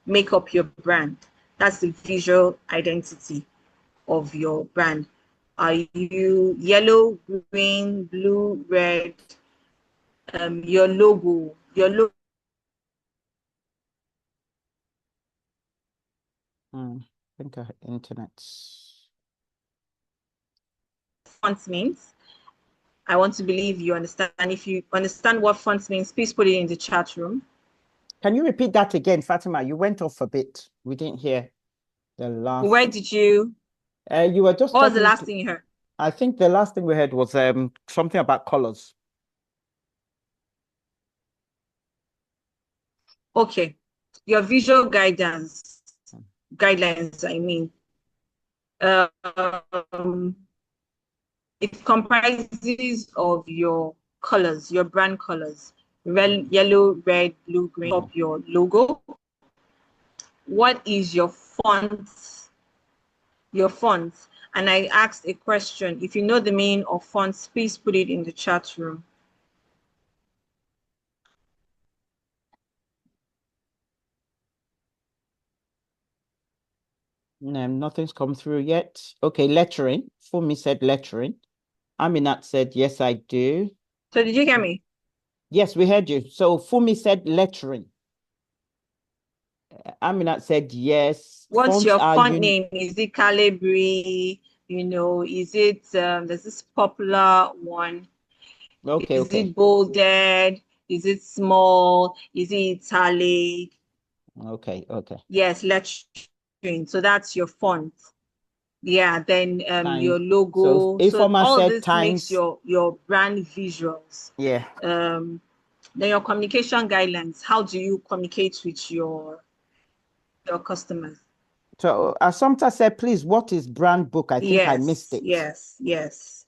Speaker 1: make up your brand. That's the visual identity of your brand. Are you yellow, green, blue, red? Your logo,
Speaker 3: I think our internet.
Speaker 1: font means. I want to believe you understand. If you understand what font means, please put it in the chat room.
Speaker 3: Can you repeat that again, Fatima? You went off a bit. We didn't hear the last.
Speaker 1: Where did you?
Speaker 3: You were just.
Speaker 1: What was the last thing you heard?
Speaker 3: I think the last thing we heard was something about colors.
Speaker 1: Okay, your visual guidelines. I mean, it comprises of your colors, your brand colors, red, yellow, red, blue, green. Of your logo. What is your font? Your fonts. And I asked a question. If you know the meaning of fonts, please put it in the chat room.
Speaker 3: No, nothing's come through yet. Okay, lettering. Fumi said lettering. Aminat said, yes, I do.
Speaker 1: So did you hear me?
Speaker 3: Yes, we heard you. So Fumi said lettering. Aminat said, yes.
Speaker 1: What's your font name? Is it Calibri? Is it, there's this popular one.
Speaker 3: Okay,
Speaker 1: Is it bolded? Is it small? Is it italic?
Speaker 3: Okay.
Speaker 1: Yes, lettering. So that's your font. Yeah, then your logo.
Speaker 3: So
Speaker 1: all
Speaker 3: said
Speaker 1: this
Speaker 3: times,
Speaker 1: makes your brand visuals.
Speaker 3: Yeah.
Speaker 1: Then your communication guidelines. How do you communicate with your customers?
Speaker 3: So Assumpta said, please, what is brand book? I think I missed it.
Speaker 1: Yes.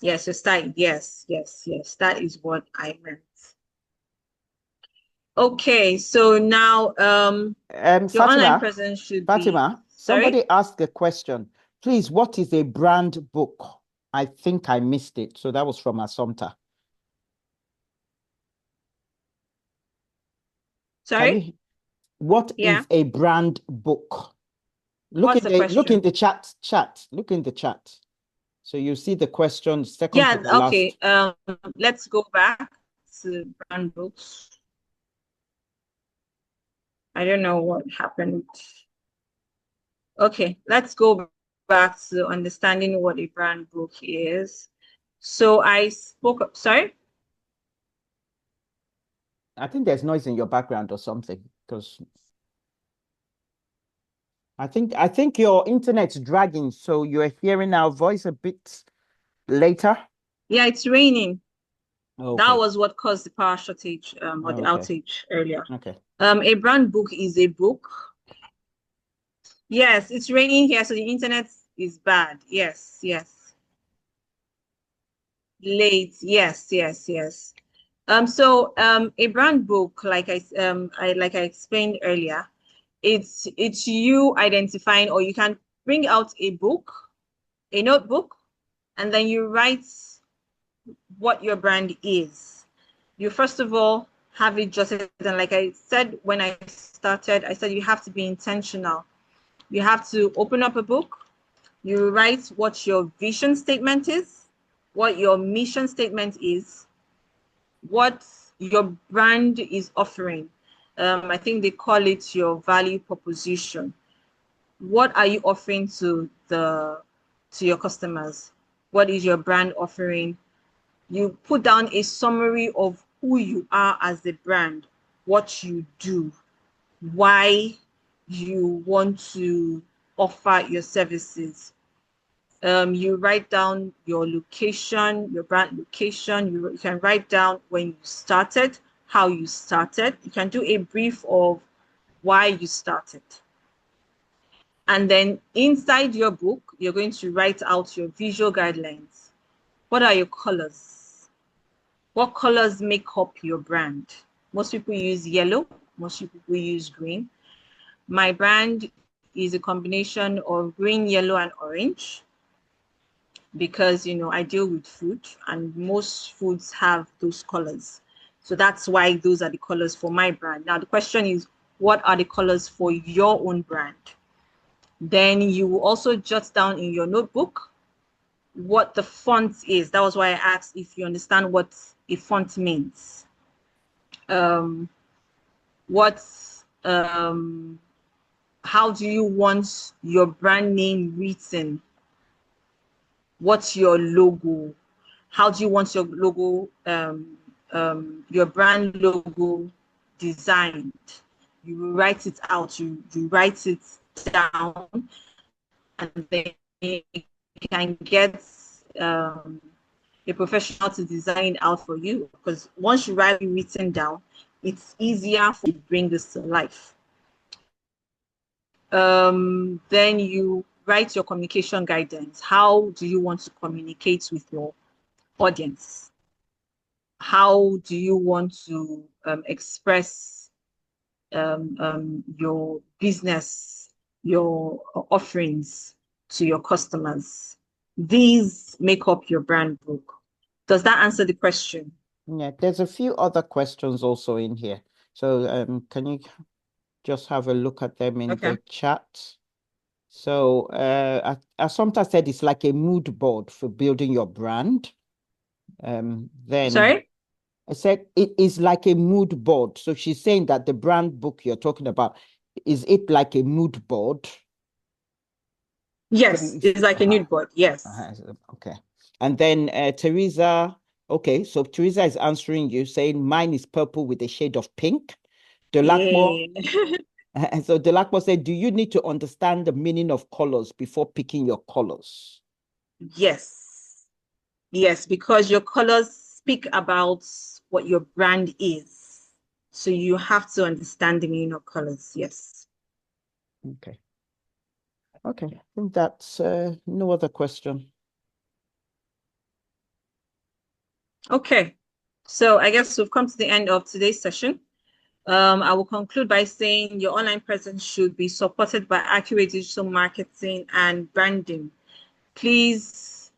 Speaker 1: So style. Yes. That is what I meant. Okay, so now your online
Speaker 3: Fatima,
Speaker 1: presence should be.
Speaker 3: Fatima,
Speaker 1: Sorry?
Speaker 3: somebody asked a question. Please, what is a brand book? I think I missed it. So that was from Assumpta.
Speaker 1: Sorry?
Speaker 3: What
Speaker 1: Yeah.
Speaker 3: is a brand book? Look
Speaker 1: What's
Speaker 3: in
Speaker 1: the
Speaker 3: look in
Speaker 1: question?
Speaker 3: the chat. Look in the chat. So you see the question second
Speaker 1: Yeah,
Speaker 3: to the
Speaker 1: okay.
Speaker 3: last.
Speaker 1: Let's go back to brand books. I don't know what happened. Okay, let's go back to understanding what a brand book is. So I spoke, sorry?
Speaker 3: I think there's noise in your background or something, because I think your internet's dragging, so you're hearing our voice a bit later.
Speaker 1: Yeah, it's raining.
Speaker 3: Okay.
Speaker 1: That was what caused the power shortage or the outage earlier.
Speaker 3: Okay.
Speaker 1: A brand book is a book. Yes, it's raining here, so the internet is bad. Yes, yes. Late. Yes, yes, yes. So a brand book, like I explained earlier, it's you identifying, or you can bring out a book, a notebook, and then you write what your brand is. You first of all have it jotted, and like I said when I started, I said you have to be intentional. You have to open up a book, you write what your vision statement is, what your mission statement is, what your brand is offering. I think they call it your value proposition. What are you offering to your customers? What is your brand offering? You put down a summary of who you are as a brand, what you do, why you want to offer your services. You write down your location, your brand location. You can write down when you started, how you started. You can do a brief of why you started. And then inside your book, you're going to write out your visual guidelines. What are your colors? What colors make up your brand? Most people use yellow. Most people use green. My brand is a combination of green, yellow, and orange, because I deal with food and most foods have those colors. So that's why those are the colors for my brand. Now the question is, what are the colors for your own brand? Then you will also jot down in your notebook what the font is. That was why I asked if you understand what a font means. How do you want your brand name written? What's your logo? How do you want your logo, your brand logo designed? You write it out, you write it down, and then you can get a professional to design out for you, because once you write it written down, it's easier for you to bring this to life. Then you write your communication guidance. How do you want to communicate with your audience? How do you want to express your business, your offerings to your customers? These make up your brand book. Does that answer the question?
Speaker 3: Yeah, there's a few other questions also in here. So can you just have a look at them in the chat? So I sometimes said it's like a mood board for building your brand. Then
Speaker 1: Sorry?
Speaker 3: I said it is like a mood board. So she's saying that the brand book you're talking about, is it like a mood board?
Speaker 1: Yes, it's like a mood board. Yes.
Speaker 3: Okay. And then Teresa, okay, so Teresa is answering you, saying mine is purple with a shade of pink. Delakmo, and so Delakmo said, do you need to understand the meaning of colors before picking your colors?
Speaker 1: Yes. Yes, because your colors speak about what your brand is. So you have to understand the meaning of colors. Yes.
Speaker 3: Okay. Okay, I think that's no other question.
Speaker 1: Okay, so I guess we've come to the end of today's session. I will conclude by saying your online presence should be supported by accurate digital marketing and branding. Please,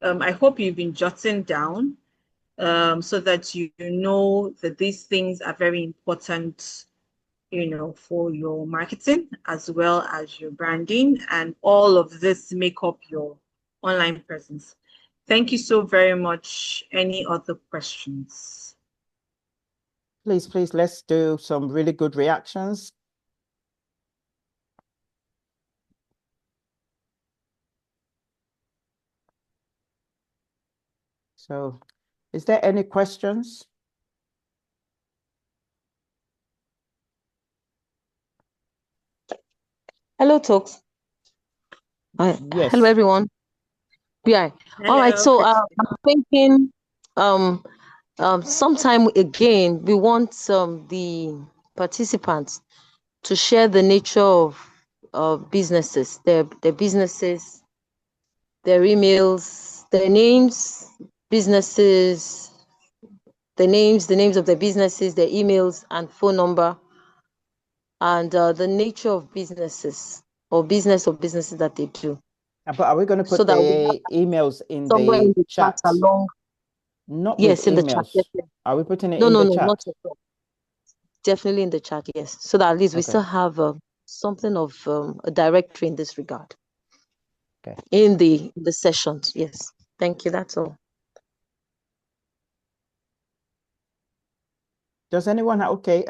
Speaker 1: I hope you've been jotting down so that you know that these things are very important, for your marketing as well as your branding, and all of this make up your online presence. Thank you so very much. Any other questions?
Speaker 3: Please, let's do some really good reactions. So, is there any questions?
Speaker 4: Hello, Talks.
Speaker 3: Yes.
Speaker 4: Hello, everyone. Yeah. All right. So I'm thinking sometime again, we want the participants to share the nature of businesses, their businesses, their emails, their names, businesses, the names of their businesses, their emails and phone number, and the nature of businesses or businesses that they do.
Speaker 3: But are we going to put
Speaker 4: So that
Speaker 3: the emails in
Speaker 4: somewhere in
Speaker 3: the
Speaker 4: the chat along?
Speaker 3: Not
Speaker 4: Yes,
Speaker 3: with
Speaker 4: in the chat.
Speaker 3: emails.
Speaker 4: Yes, yes.
Speaker 3: Are we putting it
Speaker 4: No,
Speaker 3: in
Speaker 4: no,
Speaker 3: the
Speaker 4: no,
Speaker 3: chat?
Speaker 4: not at all. Definitely in the chat, yes. So that at least we
Speaker 3: Okay.
Speaker 4: still have something of a directory in this regard.
Speaker 3: Okay.
Speaker 4: In the sessions, yes. Thank you. That's all.
Speaker 3: Does anyone have, okay,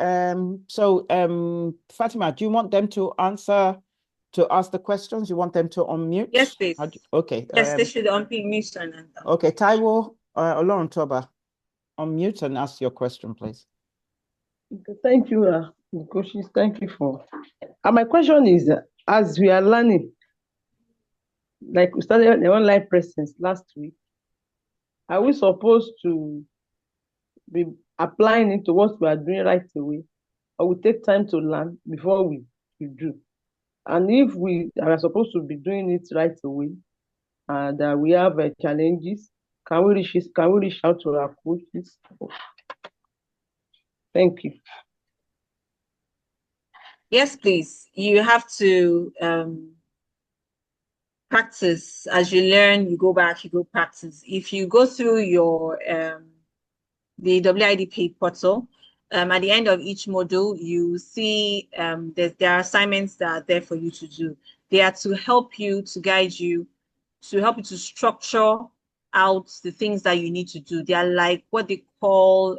Speaker 3: Fatima, do you want them to ask the questions? You want them to unmute?
Speaker 1: Yes, please.
Speaker 3: Okay.
Speaker 1: Yes, they should unmute and
Speaker 3: okay, Taiwo, Olorun Toba, unmute and ask your question, please.
Speaker 6: Okay, thank you, coaches. Thank you for. And my question is, as we are learning, like we started the online presence last week, are we supposed to be applying it to what we are doing right away, or we take time to learn before we do? And if we are supposed to be doing it right away, and we have challenges, can we reach out to our coaches? Thank you.
Speaker 1: yes, please. You have to practice. As you learn, you go back, you go practice. If you go through your the WIDP portal, at the end of each module, you see there are assignments that are there for you to do. They are to help you, to guide you, to help you to structure out the things that you need to do. They are like what they call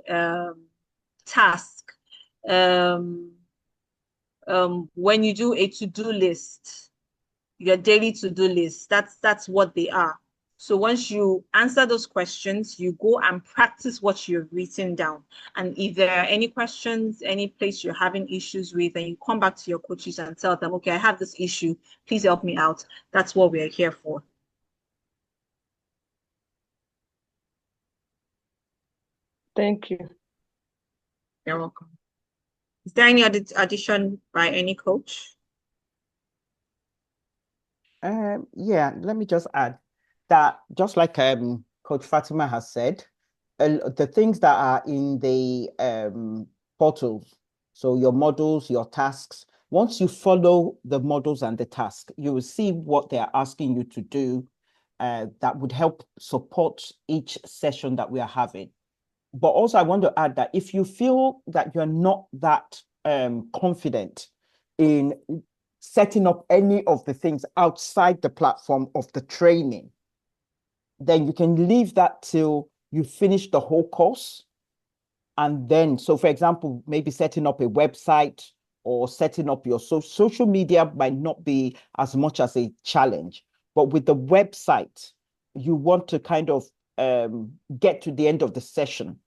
Speaker 1: task. When you do a to-do list, your daily to-do list, that's what they are. So once you answer those questions, you go and practice what you've written down. And if there are any questions, any place you're having issues with, then you come back to your coaches and tell them, okay, I have this issue, please help me out. That's what we're here for.
Speaker 6: Thank you.
Speaker 1: You're welcome. Is there any other addition by any coach?
Speaker 3: Yeah, let me just add that just like Coach Fatima has said, the things that are in the portals, so your models, your tasks, once you follow the models and the task, you will see what they are asking you to do that would help support each session that we are having. But also I want to add that if you feel that you're not that confident in setting up any of the things outside the platform of the training, then you can leave that till you finish the whole course. And then, so for example, maybe setting up a website or setting up your social media might not be as much as a challenge. But with the website, you want to kind of get to the end of the session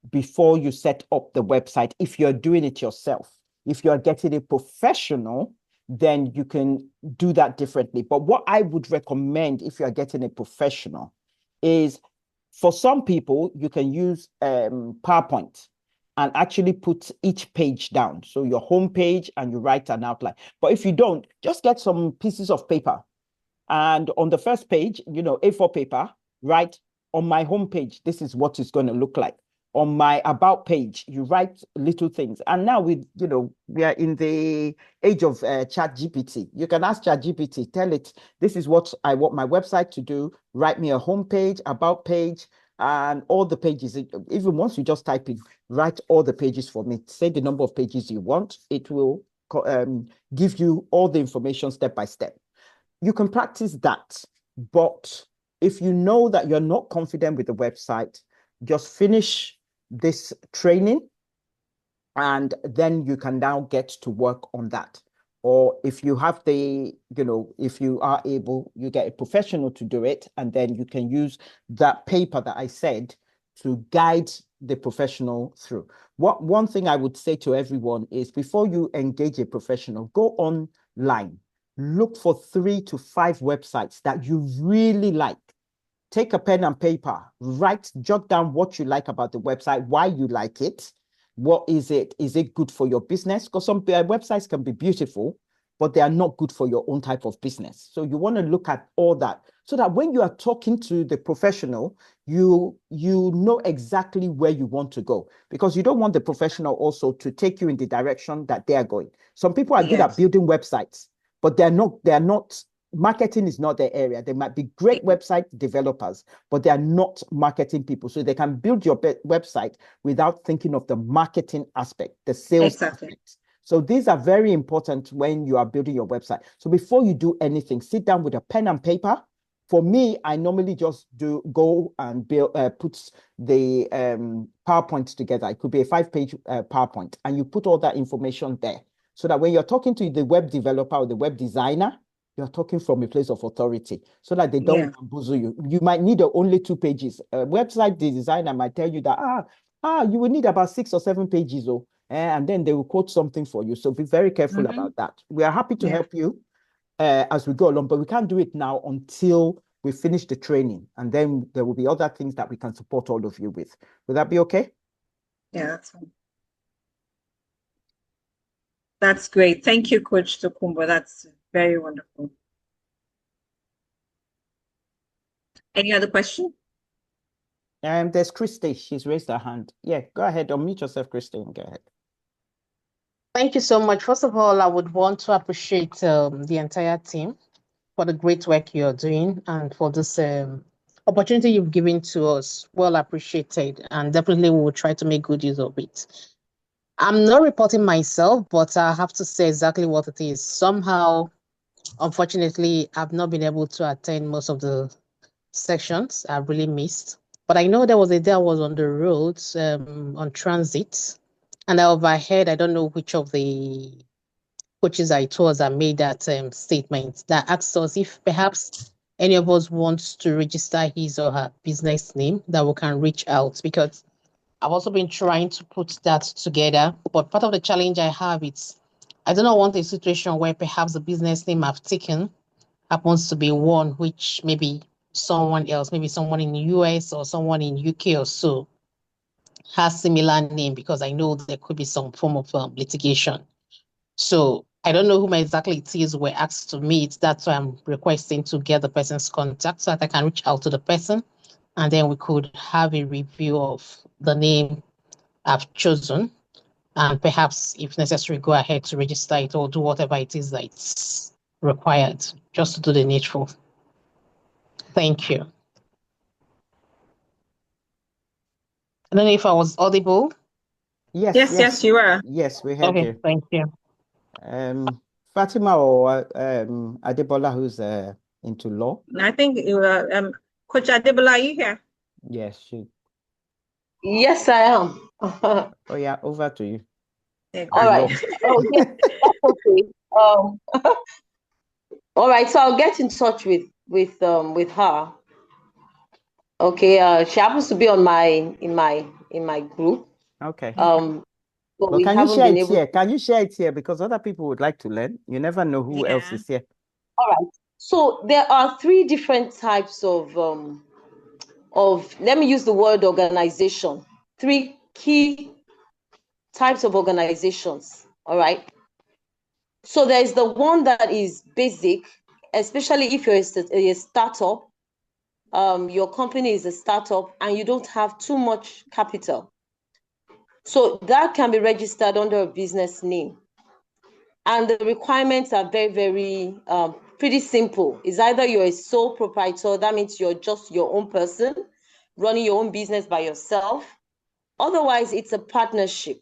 Speaker 3: before you set up the website if you're doing it yourself. If you're getting a professional, then you can do that differently. But what I would recommend if you're getting a professional is, for some people, you can use PowerPoint and actually put each page down. So your home page, and you write an outline. But if you don't, just get some pieces of paper. And on the first page, A4 paper, write, on my home page, this is what it's going to look like. on my about page, you write little things. And now we are in the age of chat GPT. You can ask chat GPT, tell it, this is what I want my website to do. Write me a homepage, about page, and all the pages. Even once you just type in, write all the pages for me. Say the number of pages you want. It will give you all the information step by step. You can practice that. But if you know that you're not confident with the website, just finish this training, and then you can now get to work on that. Or if you have if you are able, you get a professional to do it, and then you can use that paper that I said to guide the professional through. One thing I would say to everyone is, before you engage a professional, go online, look for 3 to 5 websites that you really like. Take a pen and paper, jot down what you like about the website, why you like it. What is it? Is it good for your business? Because some websites can be beautiful, but they are not good for your own type of business. So you want to look at all that, so that when you are talking to the professional, you know exactly where you want to go, because you don't want the professional also to take you in the direction that they are going. Some people are good at building websites, but they're not marketing is not their area. They might be great website developers, but they are not marketing people. So they can build your website without thinking of the marketing aspect, the sales aspect. So these are very important when you are building your website. So before you do anything, sit down with a pen and paper. For me, I normally just go and put the PowerPoint together. It could be a 5-page PowerPoint, and you put all that information there, so that when you're talking to the web developer or the web designer, you're talking from a place of authority, so that they don't bamboozle you. You might need only 2 pages. A website designer might tell you that, you will need about 6 or 7 pages, and then they will quote something for you. So be very careful about that. We are happy to help you as we go along, but we can't do it now until we finish the training. And then there will be other things that we can support all of you with. Will that be okay?
Speaker 1: Yeah, that's fine. That's great. Thank you, Coach Tokumbo. That's very wonderful. Any other question?
Speaker 3: There's Christy. She's raised her hand. Yeah, go ahead. Unmute yourself, Christy, and go ahead.
Speaker 7: Thank you so much. First of all, I would want to appreciate the entire team for the great work you're doing and for this opportunity you've given to us. Well appreciated, and definitely we will try to make good use of it. I'm not reporting myself, but I have to say exactly what it is. Somehow, unfortunately, I've not been able to attend most of the sections. I've really missed. But I know there was a day I was on the roads on transit, and I overheard, I don't know which of the coaches I was that made that statement, that asked us if perhaps any of us wants to register his or her business name, that we can reach out, because I've also been trying to put that together. But part of the challenge I have is I do not want a situation where perhaps the business name I've taken happens to be one which maybe someone else, maybe someone in the US or someone in UK or so, has similar name, because I know there could be some form of litigation. So I don't know whom exactly it is we're asked to meet. That's why I'm requesting to get the person's contact, so that I can reach out to the person, and then we could have a review of the name I've chosen, and perhaps, if necessary, go ahead to register it or do whatever it is that's required, just to do the needful. Thank you. I don't know if I was audible.
Speaker 1: Yes, you are.
Speaker 3: Yes, we heard you.
Speaker 7: Thank you.
Speaker 3: Fatima or Adebola, who's into law?
Speaker 1: I think Coach Adebola, are you here?
Speaker 3: Yes, she.
Speaker 2: Yes, I am.
Speaker 3: Oh yeah, over to you.
Speaker 2: All right. Oh, yeah, that's okay. All right, so I'll get in touch with her. Okay, she happens to be on in my group.
Speaker 3: Okay.
Speaker 2: But we
Speaker 3: can you
Speaker 2: haven't
Speaker 3: share
Speaker 2: been
Speaker 3: it
Speaker 2: able
Speaker 3: here? Can you share it here, because other people would like to learn? You never know who else is here.
Speaker 2: All right. So there are 3 different types of let me use the word organization. 3 key types of organizations. All right. So there's the one that is basic, especially if you're a startup. Your company is a startup and you don't have too much capital.
Speaker 4: So that can be registered under a business name. And the requirements are very, very pretty simple. It's either you're a sole proprietor, that means you're just your own person, running your own business by yourself. Otherwise, it's a partnership.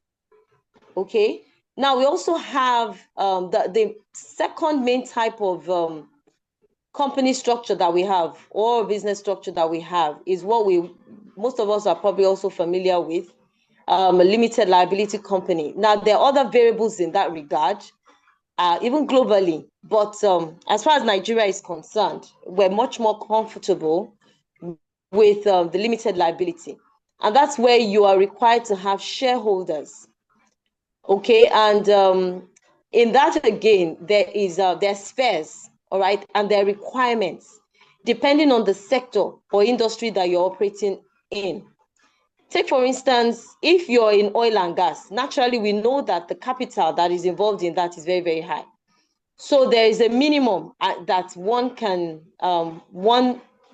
Speaker 4: Okay. Now we also have the second main type of company structure that we have, or business structure that we have, is what most of us are probably also familiar with, a limited liability company. Now there are other variables in that regard, even globally, but as far as Nigeria is concerned, we're much more comfortable with the limited liability, and that's where you are required to have shareholders. Okay, and in that again, there's spheres, all right, and there are requirements depending on the sector or industry that you're operating in. Take, for instance, if you're in oil and gas, naturally we know that the capital that is involved in that is very, very high. So there is a minimum that one can,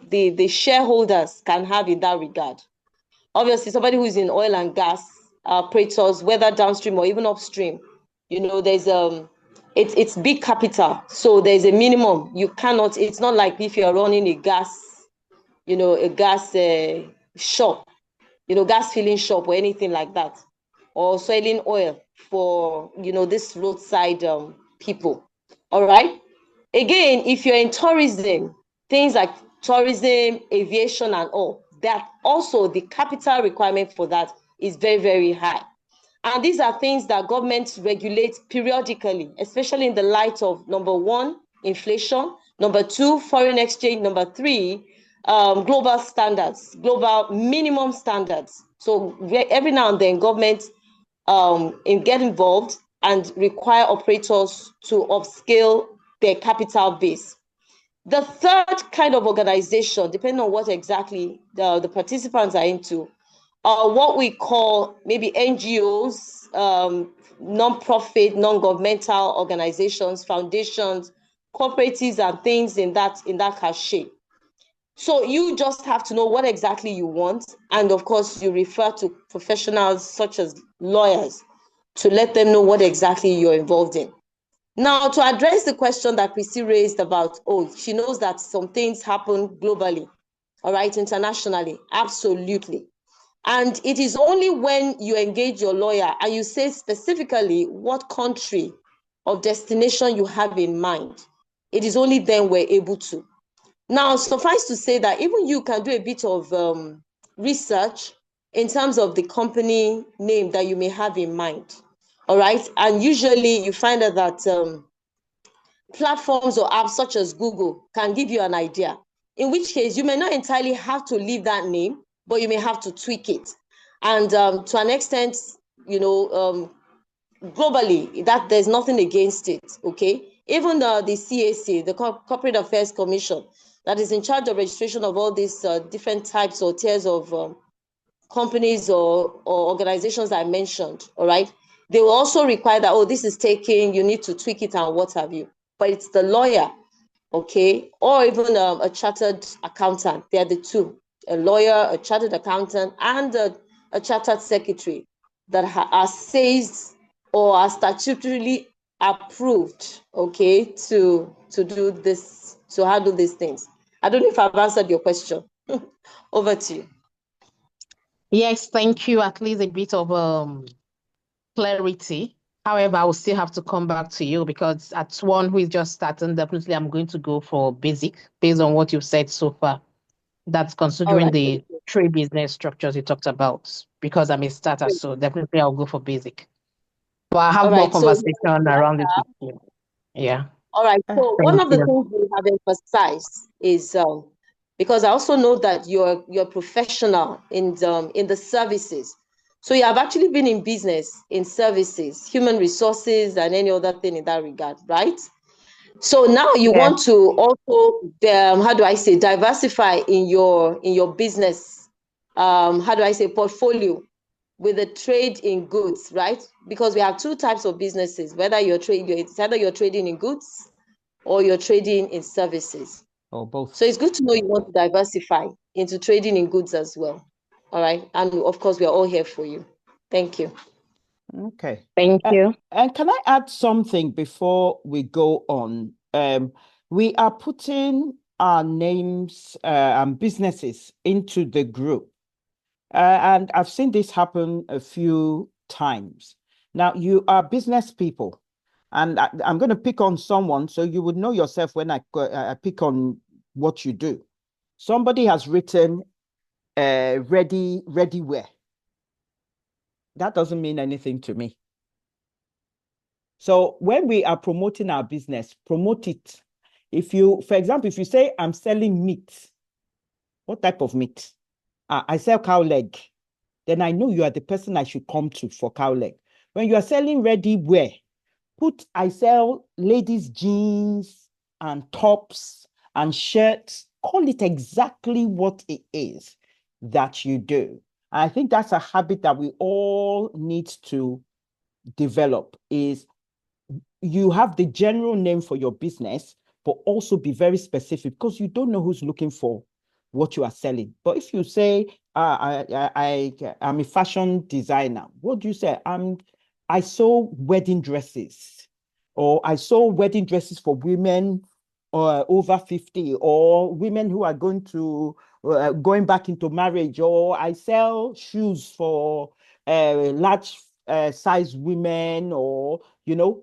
Speaker 4: the shareholders can have in that regard. Obviously, somebody who is in oil and gas operators, whether downstream or even upstream, there's it's big capital, so there's a minimum. You cannot. It's not like if you're running a gas, a gas shop, gas filling shop or anything like that, or selling oil for this roadside people. All right. Again, if you're in tourism, things like tourism, aviation, and all that, also the capital requirement for that is very, very high. And these are things that governments regulate periodically, especially in the light of, number one, inflation, number two, foreign exchange, number three, global standards, global minimum standards. So every now and then governments get involved and require operators to upscale their capital base. The third kind of organization, depending on what exactly the participants are into, are what we call maybe NGOs, non-profit, non-governmental organizations, foundations, cooperatives, and things in that shape. So you just have to know what exactly you want, and of course you refer to professionals such as lawyers to let them know what exactly you're involved in. Now, to address the question that Chrissy raised about, she knows that some things happen globally, all right, internationally, absolutely. And it is only when you engage your lawyer and you say specifically what country of destination you have in mind, it is only then we're able to. Now, suffice to say that even you can do a bit of research in terms of the company name that you may have in mind. All right. And usually you find out that platforms or apps such as Google can give you an idea, in which case you may not entirely have to leave that name, but you may have to tweak it. And to an extent, globally, that there's nothing against it. Okay. Even the CAC, the Corporate Affairs Commission, that is in charge of registration of all these different types or tiers of companies or organizations I mentioned, all right, they will also require that, this is taking, you need to tweak it and what have you. But it's the lawyer, okay, or even a chartered accountant. They are the two, a lawyer, a chartered accountant, and a chartered secretary that are seized or are statutorily approved, okay, to do this, to handle these things. I don't know if I've answered your question. Over to you.
Speaker 7: Yes, thank you. At least a bit of clarity. However, I will still have to come back to you because as one who is just starting, definitely I'm going to go for basic based on what you've said so far. That's considering the three business structures you talked about, because I'm a starter, so definitely I'll go for basic. But I have more conversation around it with you. Yeah.
Speaker 4: All right. So one of the things we have emphasized is because I also know that you're professional in the services. So you have actually been in business, in services, human resources, and any other thing in that regard, right? So now you want to also, how do I say, diversify in your business, portfolio with the trade in goods, right? Because we have two types of businesses, whether it's either you're trading in goods or you're trading in services.
Speaker 3: Or both.
Speaker 4: So it's good to know you want to diversify into trading in goods as well. All right. And of course, we are all here for you. Thank you.
Speaker 3: Okay.
Speaker 7: Thank you.
Speaker 3: And can I add something before we go on? We are putting our names and businesses into the group. And I've seen this happen a few times. Now, you are business people, and I'm going to pick on someone so you would know yourself when I pick on what you do. Somebody has written ready wear. That doesn't mean anything to me. So when we are promoting our business, promote it. If you, for example, if you say I'm selling meat, what type of meat? I sell cow leg. Then I know you are the person I should come to for cow leg. When you are selling ready wear, put I sell ladies' jeans and tops and shirts. Call it exactly what it is that you do. I think that's a habit that we all need to develop is you have the general name for your business, but also be very specific because you don't know who's looking for what you are selling. But if you say, I'm a fashion designer, what do you say? I sew wedding dresses, or I sew wedding dresses for women over 50, or women who are going back into marriage, or I sell shoes for large size women, or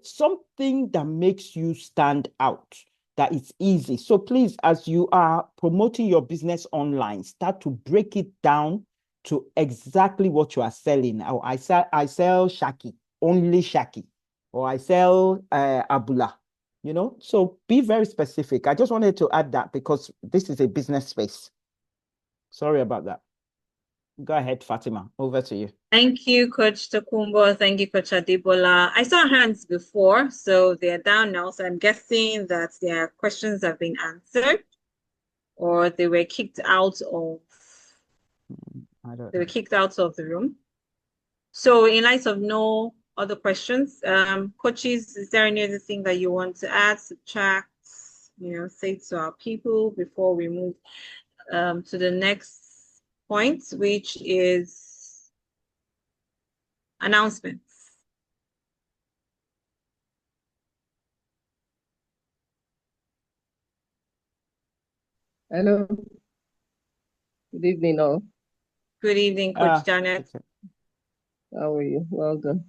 Speaker 3: something that makes you stand out, that it's easy. So please, as you are promoting your business online, start to break it down to exactly what you are selling. I sell shaki, only shaki, or I sell abula. So be very specific. I just wanted to add that because this is a business space. Sorry about that. Go ahead, Fatima. Over to you.
Speaker 1: Thank you, Coach Tokumbo. Thank you, Coach Adebola. I saw hands before, so they're down now. So I'm guessing that their questions have been answered, or they were kicked out of. They were kicked out of the room. So, in light of no other questions, coaches, is there any other thing that you want to add, subtract, say to our people before we move to the next point, which is announcements?
Speaker 6: Hello. Good evening, all.
Speaker 1: Good evening, Coach Janet.
Speaker 3: Okay.
Speaker 6: How are you? Well done.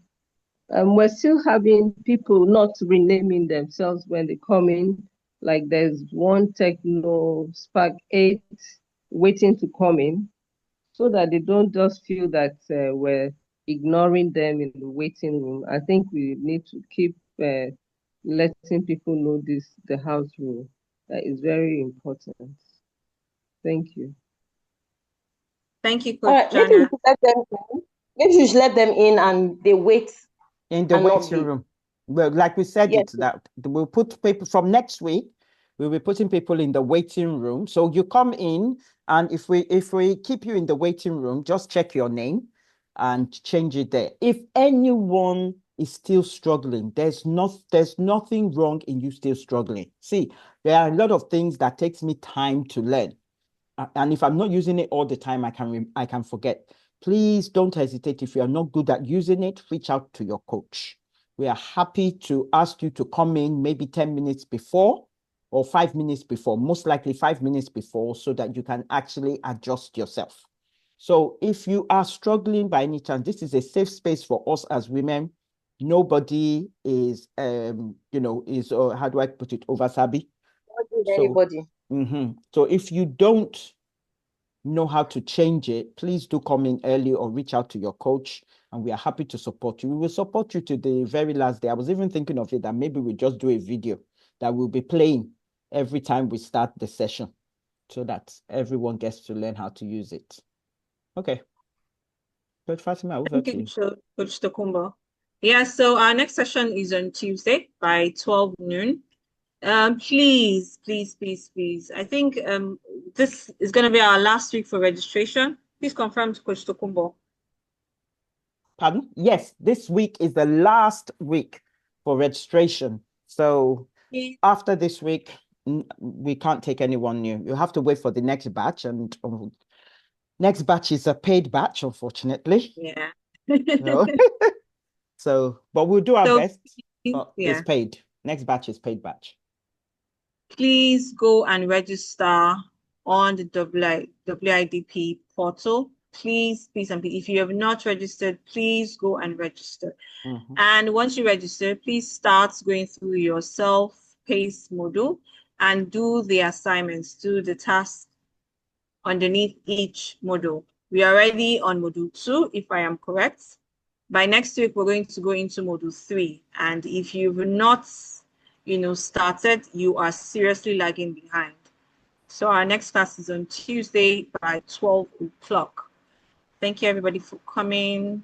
Speaker 6: We're still having people not renaming themselves when they come in. Like there's one Techno Spark 8 waiting to come in, so that they don't just feel that we're ignoring them in the waiting room. I think we need to keep letting people know the house rule. That is very important. Thank you.
Speaker 1: Thank you,
Speaker 4: All
Speaker 1: Coach
Speaker 4: right, maybe
Speaker 1: Janet.
Speaker 4: we should let them in. Maybe we should let them in and they wait
Speaker 3: In the
Speaker 4: and not
Speaker 3: waiting
Speaker 4: leave.
Speaker 3: room. Well, like we said,
Speaker 4: Yes.
Speaker 3: that we'll put people from next week. We'll be putting people in the waiting room. So you come in, and if we keep you in the waiting room, just check your name and change it there. If anyone is still struggling, there's nothing wrong in you still struggling. See, there are a lot of things that takes me time to learn. And if I'm not using it all the time, I can forget. Please don't hesitate. If you are not good at using it, reach out to your coach. We are happy to ask you to come in maybe 10 minutes before or 5 minutes before, most likely 5 minutes before, so that you can actually adjust yourself. So if you are struggling by any chance, this is a safe space for us as women. Nobody is, how do I put it, over sabi.
Speaker 4: Anybody.
Speaker 3: So if you don't know how to change it, please do come in early or reach out to your coach, and we are happy to support you. We will support you to the very last day. I was even thinking of it that maybe we just do a video that will be playing every time we start the session so that everyone gets to learn how to use it. Okay. Coach Fatima, over to you.
Speaker 1: Coach Tokumbo. Yeah, so our next session is on Tuesday by 12 noon. Please. I think this is going to be our last week for registration. Please confirm to Coach Tokumbo.
Speaker 3: Pardon? Yes, this week is the last week for registration. So after this week, we can't take anyone new. You have to wait for the next batch, and next batch is a paid batch, unfortunately.
Speaker 1: Yeah.
Speaker 3: No. So, but we'll do our
Speaker 1: So,
Speaker 3: best. But it's
Speaker 1: yeah,
Speaker 3: paid. Next batch is paid batch.
Speaker 1: please go and register on the WIDP portal. Please, please, and please, if you have not registered, please go and register.
Speaker 3: Mhm.
Speaker 1: And once you register, please start going through your self-paced module and do the assignments, do the tasks underneath each module. We are already on module 2, if I am correct. By next week, we're going to go into module 3. And if you've not, started, you are seriously lagging behind. So our next class is on Tuesday by 12 o'clock. Thank you, everybody, for coming.